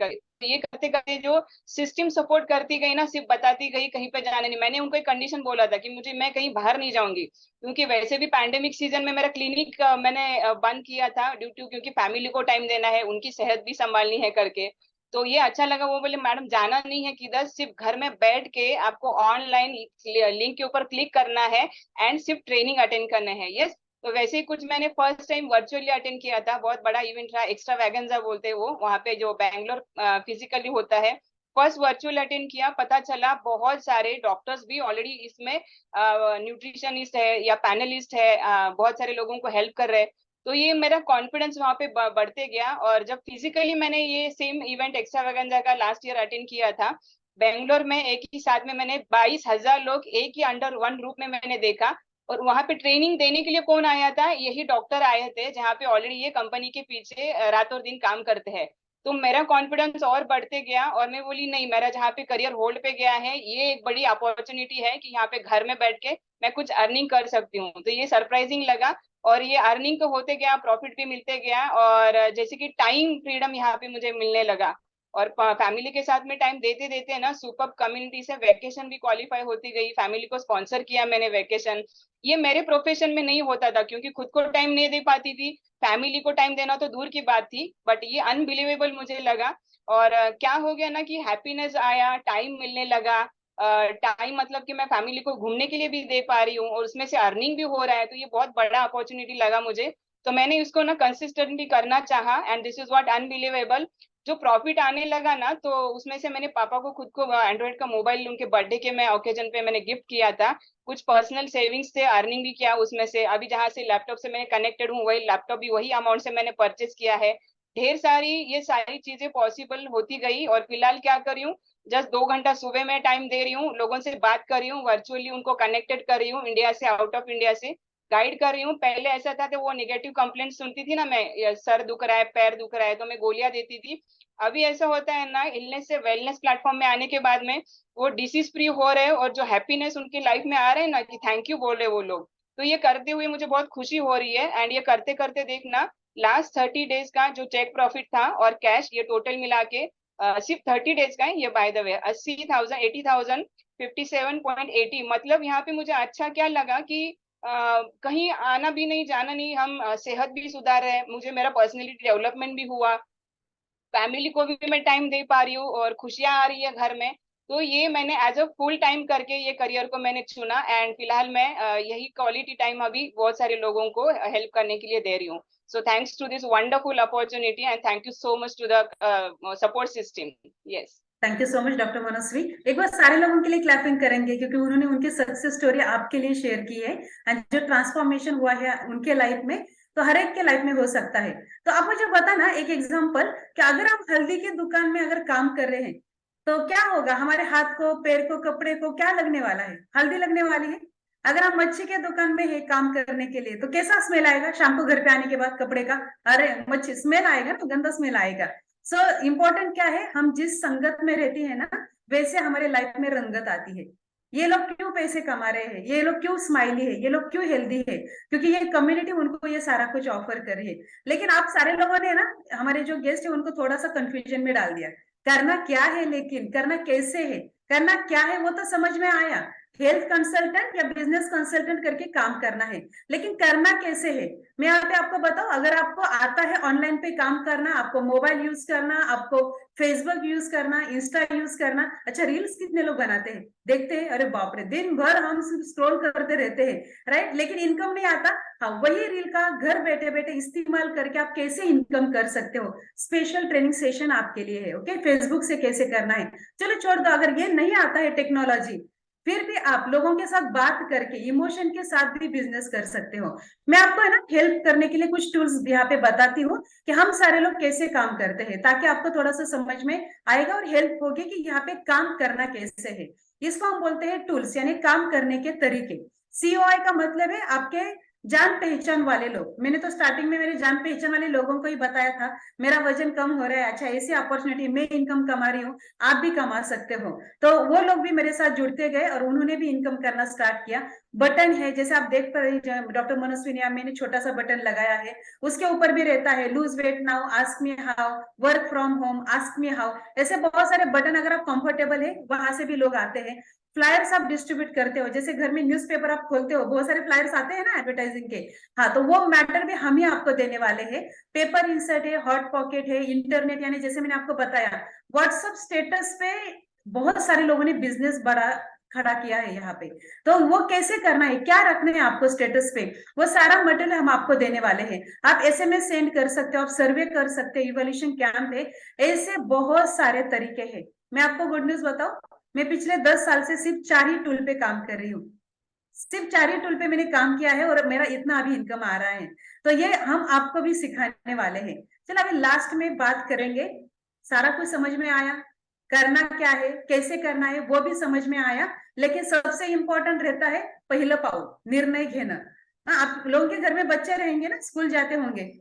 Speaker 7: ये करते करते जो सिस्टम सपोर्ट करती गई ना, सिर्फ बताती गई, कहीं पे जाने नहीं। मैंने उनको एक कंडीशन बोला था कि मैं कहीं बाहर नहीं जाऊंगी, क्योंकि वैसे भी पैंडेमिक सीजन में मेरा क्लिनिक मैंने बंद किया था ड्यू टू, क्योंकि फैमिली को टाइम देना है, उनकी सेहत भी संभालनी है करके। तो ये अच्छा लगा। वो बोले मैडम जाना नहीं है किधर, सिर्फ घर में बैठ के आपको ऑनलाइन लिंक के ऊपर क्लिक करना है एंड सिर्फ ट्रेनिंग अटेंड करना है। यस, तो वैसे ही कुछ मैंने फर्स्ट टाइम वर्चुअली अटेंड किया था, बहुत बड़ा इवेंट रहा, एक्स्ट्रावैगेंजा बोलते हैं वो, वहाँ पे जो बैंगलोर फिजिकली होता है। फर्स्ट वर्चुअल अटेंड किया, पता चला बहुत सारे डॉक्टर्स भी ऑलरेडी इसमें न्यूट्रिशनिस्ट है या पैनलिस्ट है, बहुत सारे लोगों को हेल्प कर रहे हैं। तो ये मेरा कॉन्फिडेंस वहाँ पे बढ़ते गया। और जब फिजिकली मैंने ये सेम इवेंट एक्स्ट्रावैगेंजा का लास्ट ईयर अटेंड किया था बेंगलोर में, एक ही साथ में मैंने 22,000 लोग एक ही अंडर वन रूप में मैंने देखा। और वहां पे ट्रेनिंग देने के लिए कौन आया था? यही डॉक्टर आए थे, जहाँ पे ऑलरेडी ये कंपनी के पीछे रात और दिन काम करते हैं। तो मेरा कॉन्फिडेंस और बढ़ते गया और मैं बोली नहीं, मेरा जहाँ पे करियर होल्ड पे गया है, ये एक बड़ी अपॉर्चुनिटी है कि यहाँ पे घर में बैठ के मैं कुछ अर्निंग कर सकती हूँ। तो ये सरप्राइजिंग लगा और ये अर्निंग तो होते गया, प्रॉफिट भी मिलते गया, और जैसे कि टाइम फ्रीडम यहाँ पे मुझे मिलने लगा। और फैमिली के साथ में टाइम देते देते ना सुपर कम्युनिटी से वैकेशन भी क्वालिफाई होती गई, फैमिली को स्पॉन्सर किया मैंने वैकेशन। ये मेरे प्रोफेशन में नहीं होता था क्योंकि खुद को टाइम नहीं दे पाती थी, फैमिली को टाइम देना तो दूर की बात थी, बट ये अनबिलीवेबल मुझे लगा। और क्या हो गया ना कि हैप्पीनेस आया, टाइम मिलने लगा, टाइम मतलब कि मैं फैमिली को घूमने के लिए भी दे पा रही हूँ और उसमें से अर्निंग भी हो रहा है, तो ये बहुत बड़ा अपॉर्चुनिटी लगा मुझे। तो मैंने इसको ना कंसिस्टेंटली करना चाहा, and this is what unbelievable, जो प्रॉफिट आने लगा ना, तो उसमें से मैंने पापा को खुद को एंड्रॉइड का मोबाइल उनके बर्थडे के मैं ओकेजन पे मैंने गिफ्ट किया था। कुछ पर्सनल सेविंग्स थे, अर्निंग भी किया उसमें से। अभी जहां से लैपटॉप से मैंने कनेक्टेड हूँ, वही लैपटॉप भी वही अमाउंट से मैंने परचेस किया है। ढेर सारी ये सारी चीजें पॉसिबल होती गई। और फिलहाल क्या कर रही हूँ, जस्ट 2 घंटा सुबह में टाइम दे रही हूँ, लोगों से बात कर रही हूँ, वर्चुअली उनको कनेक्टेड कर रही हूँ, इंडिया से, आउट ऑफ इंडिया से गाइड कर रही हूँ। पहले ऐसा था कि वो नेगेटिव कंप्लेंट सुनती थी ना मैं, सर दुख रहा है, पैर दुख रहा है, तो मैं गोलियां देती थी। अभी ऐसा होता है ना, इलनेस से वेलनेस प्लेटफॉर्म में आने के बाद में वो डिसीज फ्री हो रहे हैं, और जो हैप्पीनेस उनकी लाइफ में आ रहे हैं ना, कि थैंक यू बोल रहे वो लोग, तो ये करते हुए मुझे बहुत खुशी हो रही है। एंड ये करते करते देखना, लास्ट 30 डेज का जो चेक प्रॉफिट था और कैश, ये टोटल मिला के सिर्फ 30 डेज का है ये, बाय द वे 80,57.80, मतलब यहाँ पे मुझे अच्छा क्या लगा कि कहीं आना भी नहीं, जाना नहीं, हम सेहत भी सुधार रहे हैं, मुझे मेरा पर्सनैलिटी डेवलपमेंट भी हुआ, फैमिली को भी मैं टाइम दे पा रही हूँ और खुशियां आ रही है घर में। तो ये मैंने एज अ फुल टाइम करके ये करियर को मैंने चुना, एंड फिलहाल मैं यही क्वालिटी टाइम अभी बहुत सारे लोगों को हेल्प करने के लिए दे रही हूँ। So thanks to this wonderful opportunity and thank you so much to the support system. Yes,
Speaker 3: thank you so much doctor Manasvi. एक बार सारे लोगों के लिए क्लैपिंग करेंगे क्योंकि उन्होंने उनकी सक्सेस स्टोरी आपके लिए शेयर की है, एंड जो ट्रांसफॉर्मेशन हुआ है उनके लाइफ में, तो हर एक के लाइफ में हो सकता है। तो आप मुझे बताना एक एग्जांपल कि अगर हम हल्दी की दुकान में अगर काम कर रहे हैं तो क्या होगा, हमारे हाथ को, पैर को, कपड़े को क्या लगने वाला है? हल्दी लगने वाली है। अगर हम मच्छी के दुकान में है काम करने के लिए तो कैसा स्मेल आएगा शाम को घर पे आने के बाद कपड़े का? अरे मच्छी स्मेल आएगा ना, गंदा स्मेल आएगा। सो इम्पोर्टेंट क्या है, हम जिस संगत में रहते हैं ना, वैसे हमारे लाइफ में रंगत आती है। ये लोग क्यों पैसे कमा रहे हैं, ये लोग क्यों स्माइली है, ये लोग क्यों हेल्दी है, क्योंकि ये कम्युनिटी उनको ये सारा कुछ ऑफर कर रही है। लेकिन आप सारे लोगों ने ना, हमारे जो गेस्ट है उनको थोड़ा सा कंफ्यूजन में डाल दिया। करना क्या है, लेकिन करना कैसे है, करना क्या है वो तो समझ में आया, हेल्थ कंसल्टेंट या बिजनेस कंसल्टेंट करके काम करना है, लेकिन करना कैसे है? मैं यहाँ पे आपको बताऊं, अगर आपको आता है ऑनलाइन पे काम करना, आपको मोबाइल यूज करना, आपको फेसबुक यूज करना, इंस्टा यूज करना, अच्छा रील्स कितने लोग बनाते हैं, देखते हैं, अरे बाप रे दिन भर हम स्क्रॉल करते रहते हैं, राइट, लेकिन इनकम नहीं आता। हाँ, वही रील का घर बैठे बैठे इस्तेमाल करके आप कैसे इनकम कर सकते हो, स्पेशल ट्रेनिंग सेशन आपके लिए है। ओके, फेसबुक से कैसे करना है, चलो छोड़ दो, अगर ये नहीं आता है टेक्नोलॉजी, फिर भी आप लोगों के साथ बात करके इमोशन के साथ भी बिजनेस कर सकते हो। मैं आपको है ना हेल्प करने के लिए कुछ टूल्स यहाँ पे बताती हूँ कि हम सारे लोग कैसे काम करते हैं, ताकि आपको थोड़ा सा समझ में आएगा और हेल्प होगी कि यहाँ पे काम करना कैसे है। इसको हम बोलते हैं टूल्स, यानी काम करने के तरीके। COI का मतलब है आपके जान पहचान वाले लोग। मैंने तो स्टार्टिंग में मेरे जान पहचान वाले लोगों को ही बताया था, मेरा वजन कम हो रहा है, अच्छा ऐसी अपॉर्चुनिटी, मैं इनकम कमा रही हूँ, आप भी कमा सकते हो। तो वो लोग भी मेरे साथ जुड़ते गए और उन्होंने भी इनकम करना स्टार्ट किया। बटन है, जैसे आप देख पा रहे हैं, डॉक्टर मनस्वी ने मैंने छोटा सा बटन लगाया है, उसके ऊपर भी रहता है lose weight now, ask me how, work from home, ask me how, ऐसे बहुत सारे बटन। अगर आप कंफर्टेबल है वहां से भी लोग आते हैं। फ्लायर्स आप डिस्ट्रीब्यूट करते हो, जैसे घर में न्यूज़पेपर आप खोलते हो, बहुत सारे फ्लायर्स आते हैं ना एडवर्टाइजिंग के, हाँ, तो वो मैटर भी हम ही आपको देने वाले हैं। पेपर इंसर्ट है, हॉट पॉकेट है, इंटरनेट, यानी जैसे मैंने आपको बताया व्हाट्सएप स्टेटस पे बहुत सारे लोगों ने बिजनेस बड़ा खड़ा किया है यहाँ पे। तो वो कैसे करना है, क्या रखना है आपको स्टेटस पे, वो सारा मटेरियल हम आपको देने वाले हैं। आप SMS सेंड कर सकते हो, आप सर्वे कर सकते हो, इवोल्यूशन कैंप है, ऐसे बहुत सारे तरीके हैं। मैं आपको गुड न्यूज बताऊं, मैं पिछले 10 साल से सिर्फ 4 ही टूल पे काम कर रही हूँ, सिर्फ 4 ही टूल पे मैंने काम किया है और मेरा इतना अभी इनकम आ रहा है। तो ये हम आपको भी सिखाने वाले हैं। चलो अभी लास्ट में बात करेंगे, सारा कुछ समझ में आया, करना क्या है, कैसे करना है वो भी समझ में आया, लेकिन सबसे इंपॉर्टेंट रहता है पहला पाऊल, निर्णय घेना। हाँ, आप लोगों के घर में बच्चे रहेंगे ना, स्कूल जाते होंगे,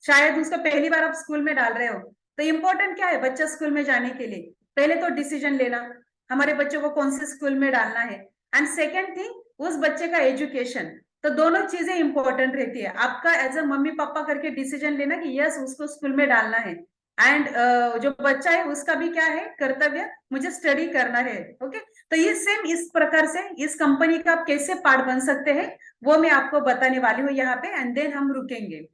Speaker 3: शायद उसको पहली बार आप स्कूल में डाल रहे हो, तो इम्पोर्टेंट क्या है बच्चा स्कूल में जाने के लिए, पहले तो डिसीजन लेना हमारे बच्चों को कौन से स्कूल में डालना है, एंड सेकेंड थिंग उस बच्चे का एजुकेशन। तो दोनों चीजें इंपॉर्टेंट रहती है, आपका एज अ मम्मी पापा करके डिसीजन लेना कि यस उसको स्कूल में डालना है, एंड जो बच्चा है उसका भी क्या है कर्तव्य, मुझे स्टडी करना है। ओके, तो ये सेम इस प्रकार से इस कंपनी का आप कैसे पार्ट बन सकते हैं वो मैं आपको बताने वाली हूँ यहाँ पे, एंड देन हम रुकेंगे।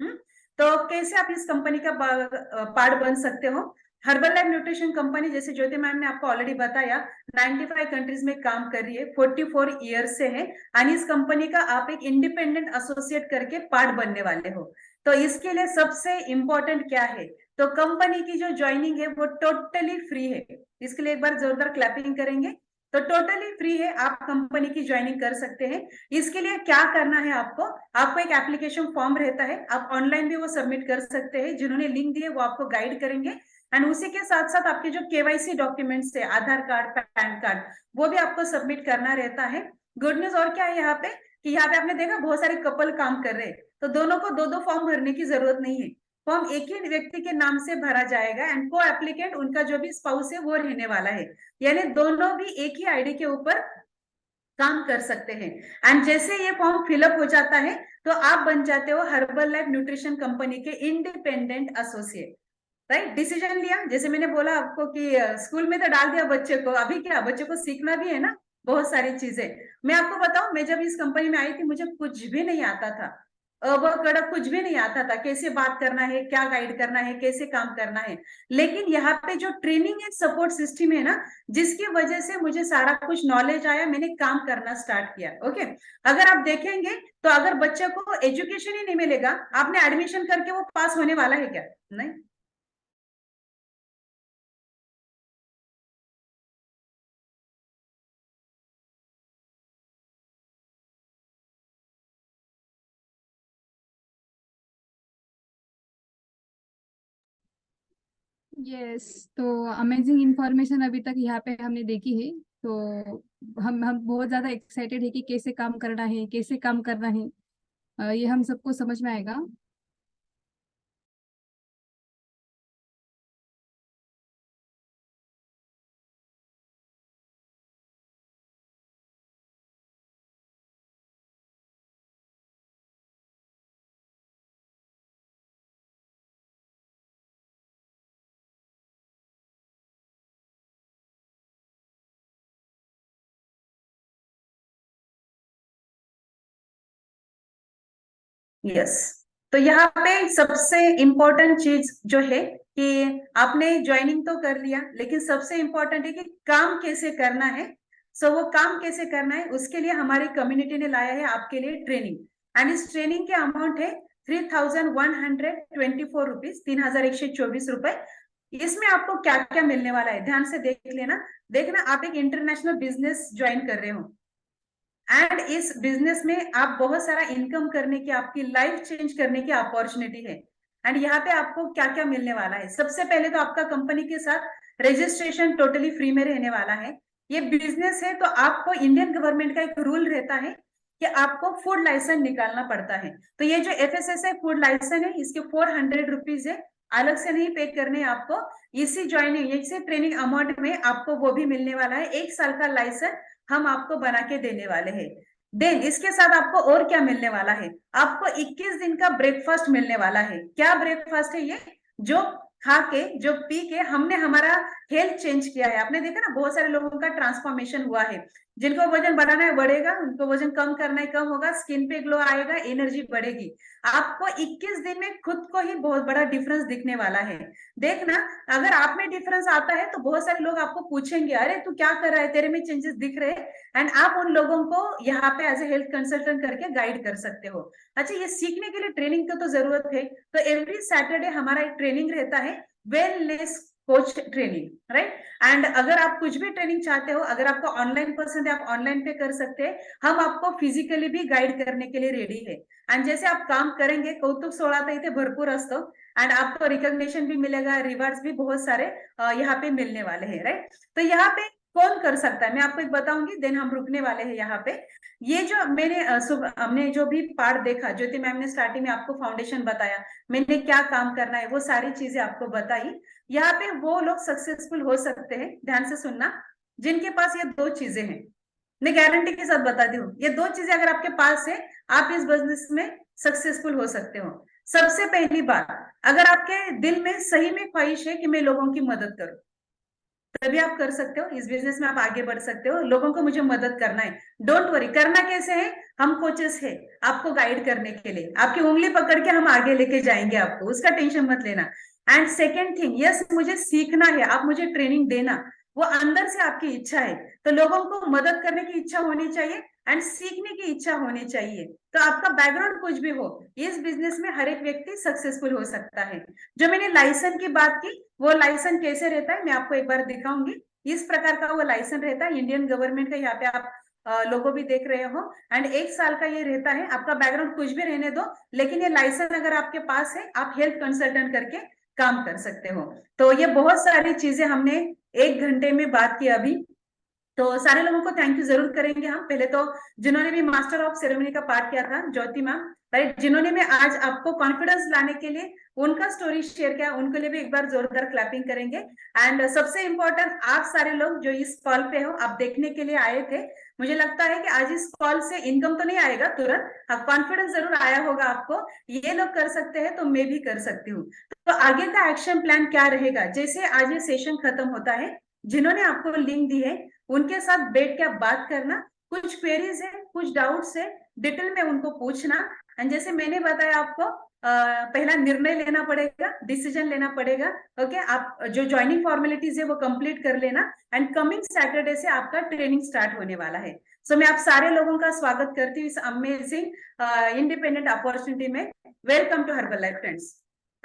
Speaker 3: तो कैसे आप इस कंपनी का पार्ट बन सकते हो। हर्बल लाइफ न्यूट्रिशन कंपनी, जैसे ज्योति मैम ने आपको ऑलरेडी बताया, 95 कंट्रीज में काम कर रही है, 44 ईयर से है, और इस कंपनी का आप एक इंडिपेंडेंट एसोसिएट करके पार्ट बनने वाले हो। तो इसके लिए सबसे इंपॉर्टेंट क्या है, तो कंपनी की जो ज्वाइनिंग है वो टोटली फ्री है। इसके लिए एक बार जोरदार क्लैपिंग करेंगे। तो टोटली फ्री है, आप कंपनी की ज्वाइनिंग कर सकते हैं। इसके लिए क्या करना है आपको एक एप्लीकेशन फॉर्म रहता है, आप ऑनलाइन भी वो सबमिट कर सकते हैं, जिन्होंने लिंक दिए वो आपको गाइड करेंगे, एंड उसी के साथ साथ आपके जो KYC डॉक्यूमेंट्स है, आधार कार्ड, पैन कार्ड, वो भी आपको सबमिट करना रहता है। गुड न्यूज और क्या है यहाँ पे कि यहाँ पे आपने देखा बहुत सारे कपल काम कर रहे हैं, तो दोनों को 2-2 फॉर्म भरने की जरूरत नहीं है, फॉर्म एक ही व्यक्ति के नाम से भरा जाएगा, एंड को एप्लीकेंट उनका जो भी स्पाउस है वो रहने वाला है, यानी दोनों भी एक ही आईडी के ऊपर काम कर सकते हैं। एंड जैसे ये फॉर्म फिलअप हो जाता है तो आप बन जाते हो हर्बल लाइफ न्यूट्रिशन कंपनी के इंडिपेंडेंट एसोसिएट। राइट, डिसीजन लिया, जैसे मैंने बोला आपको कि स्कूल में तो डाल दिया बच्चे को, अभी क्या बच्चे को सीखना भी है ना बहुत सारी चीजें। मैं आपको बताऊं, मैं जब इस कंपनी में आई थी मुझे कुछ भी नहीं आता था, वो कड़क कुछ भी नहीं आता था, कैसे बात करना है, क्या गाइड करना है, कैसे काम करना है। लेकिन यहाँ पे जो ट्रेनिंग एंड सपोर्ट सिस्टम है ना, जिसकी वजह से मुझे सारा कुछ नॉलेज आया, मैंने काम करना स्टार्ट किया। ओके, अगर आप देखेंगे तो अगर बच्चे को एजुकेशन ही नहीं मिलेगा, आपने एडमिशन करके वो पास होने वाला है क्या? नहीं।
Speaker 2: यस, तो अमेजिंग इंफॉर्मेशन अभी तक यहाँ पे हमने देखी है। तो हम बहुत ज्यादा एक्साइटेड है कि कैसे काम करना है, कैसे काम करना है, ये हम सबको समझ में आएगा।
Speaker 3: यस, तो यहाँ पे सबसे इम्पोर्टेंट चीज जो है कि आपने ज्वाइनिंग तो कर लिया, लेकिन सबसे इम्पोर्टेंट है कि काम कैसे करना है। सो वो काम कैसे करना है उसके लिए हमारी कम्युनिटी ने लाया है आपके लिए ट्रेनिंग, एंड इस ट्रेनिंग के अमाउंट है 3124 रुपीज, 3124 रुपए। इसमें आपको क्या क्या मिलने वाला है ध्यान से देख लेना। देखना, आप एक इंटरनेशनल बिजनेस ज्वाइन कर रहे हो, एंड इस बिजनेस में आप बहुत सारा इनकम करने की, आपकी लाइफ चेंज करने की अपॉर्चुनिटी है। एंड यहाँ पे आपको क्या क्या मिलने वाला है, सबसे पहले तो आपका कंपनी के साथ रजिस्ट्रेशन टोटली फ्री में रहने वाला है। ये बिजनेस है तो आपको इंडियन गवर्नमेंट का एक रूल रहता है कि आपको फूड लाइसेंस निकालना पड़ता है। तो ये जो FSSAI फूड लाइसेंस है इसके 400 रुपीज है, अलग से नहीं पे करने आपको, इसी ज्वाइनिंग इसी ट्रेनिंग अमाउंट में आपको वो भी मिलने वाला है। 1 साल का लाइसेंस हम आपको बना के देने वाले हैं। देन इसके साथ आपको और क्या मिलने वाला है, आपको 21 दिन का ब्रेकफास्ट मिलने वाला है। क्या ब्रेकफास्ट है ये, जो खा के जो पी के हमने हमारा हेल्थ चेंज किया है। आपने देखा ना बहुत सारे लोगों का ट्रांसफॉर्मेशन हुआ है, जिनको वजन बढ़ाना है बढ़ेगा, उनको वजन कम करना है कम होगा, स्किन पे ग्लो आएगा, एनर्जी बढ़ेगी। आपको 21 दिन में खुद को ही बहुत बड़ा डिफरेंस दिखने वाला है। देखना, अगर आप में डिफरेंस आता है तो बहुत सारे लोग आपको पूछेंगे, अरे तू क्या कर रहा है, तेरे में चेंजेस दिख रहे हैं, एंड आप उन लोगों को यहाँ पे एज ए हेल्थ कंसल्टेंट करके गाइड कर सकते हो। अच्छा, ये सीखने के लिए ट्रेनिंग की तो जरूरत है, तो एवरी सैटरडे हमारा एक ट्रेनिंग रहता है, wellness coach training, right. And अगर आप कुछ भी ट्रेनिंग चाहते हो, अगर आपको ऑनलाइन पसंद है आप ऑनलाइन पे कर सकते हैं, हम आपको फिजिकली भी गाइड करने के लिए रेडी है। एंड जैसे आप काम करेंगे, कौतुक सोहळा तर इथे भरपूर असतो, एंड आपको रिकॉग्निशन भी मिलेगा, रिवार्ड्स भी बहुत सारे यहाँ पे मिलने वाले हैं, राइट। तो यहाँ पे कौन कर सकता है, मैं आपको एक बताऊंगी, देन हम रुकने वाले हैं यहाँ पे। ये जो मैंने हमने जो भी पार्ट देखा, ज्योति मैम ने स्टार्टिंग में आपको फाउंडेशन बताया, मैंने क्या काम करना है वो सारी चीजें आपको बताई। यहाँ पे वो लोग सक्सेसफुल हो सकते हैं, ध्यान से सुनना, जिनके पास ये दो चीजें हैं। मैं गारंटी के साथ बताती हूँ, ये दो चीजें अगर आपके पास है, आप इस बिजनेस में सक्सेसफुल हो सकते हो। सबसे पहली बात, अगर आपके दिल में सही में ख्वाहिश है कि मैं लोगों की मदद करूं, तभी आप कर सकते हो, इस बिजनेस में आप आगे बढ़ सकते हो। लोगों को मुझे मदद करना है, डोंट वरी। करना कैसे है, हम कोचेस है आपको गाइड करने के लिए, आपकी उंगली पकड़ के हम आगे लेके जाएंगे आपको, उसका टेंशन मत लेना। एंड सेकेंड थिंग, यस मुझे सीखना है, आप मुझे ट्रेनिंग देना, वो अंदर से आपकी इच्छा है। तो लोगों को मदद करने की इच्छा होनी चाहिए एंड सीखने की इच्छा होनी चाहिए। तो आपका बैकग्राउंड कुछ भी हो, इस बिजनेस में हर एक व्यक्ति सक्सेसफुल हो सकता है। जो मैंने लाइसेंस की बात की, वो लाइसेंस कैसे रहता है मैं आपको एक बार दिखाऊंगी। इस प्रकार का वो लाइसेंस रहता है, इंडियन गवर्नमेंट का, यहाँ पे आप लोगो भी देख रहे हो, एंड 1 साल का ये रहता है। आपका बैकग्राउंड कुछ भी रहने दो, लेकिन ये लाइसेंस अगर आपके पास है, आप हेल्थ कंसल्टेंट करके काम कर सकते हो। तो ये बहुत सारी चीजें हमने 1 घंटे में बात की अभी। तो सारे लोगों को थैंक यू जरूर करेंगे हम। पहले तो जिन्होंने भी मास्टर ऑफ सेरेमनी का पार्ट किया था, ज्योति मैम, राइट, जिन्होंने भी आज आपको कॉन्फिडेंस लाने के लिए उनका स्टोरी शेयर किया, उनके लिए भी एक बार जोरदार क्लैपिंग करेंगे। एंड सबसे इंपॉर्टेंट, आप सारे लोग जो इस कॉल पे हो, आप देखने के लिए आए थे, मुझे लगता है कि आज इस कॉल से इनकम तो नहीं आएगा तुरंत, कॉन्फिडेंस जरूर आया होगा आपको, ये लोग कर सकते हैं तो मैं भी कर सकती हूँ। तो आगे का एक्शन प्लान क्या रहेगा, जैसे आज ये सेशन खत्म होता है, जिन्होंने आपको लिंक दी है उनके साथ बैठ के आप बात करना, कुछ क्वेरीज है, कुछ डाउट्स है, डिटेल में उनको पूछना। एंड जैसे मैंने बताया आपको, पहला निर्णय लेना पड़ेगा, डिसीजन लेना पड़ेगा। ओके, आप जो ज्वाइनिंग फॉर्मेलिटीज है वो कंप्लीट कर लेना, एंड कमिंग सैटरडे से आपका ट्रेनिंग स्टार्ट होने वाला है। सो मैं आप सारे लोगों का स्वागत करती हूँ इस अमेजिंग इंडिपेंडेंट अपॉर्चुनिटी में। Welcome to Herbalife friends,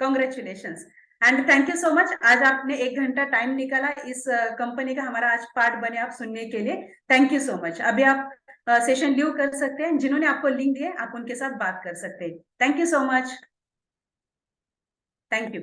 Speaker 3: congratulations and thank you so much. आज आपने 1 घंटा टाइम निकाला, इस कंपनी का हमारा आज पार्ट बने आप सुनने के लिए, थैंक यू सो मच। अभी आप सेशन लीव कर सकते हैं, जिन्होंने आपको लिंक दिए आप उनके साथ बात कर सकते हैं। Thank you so much, thank you.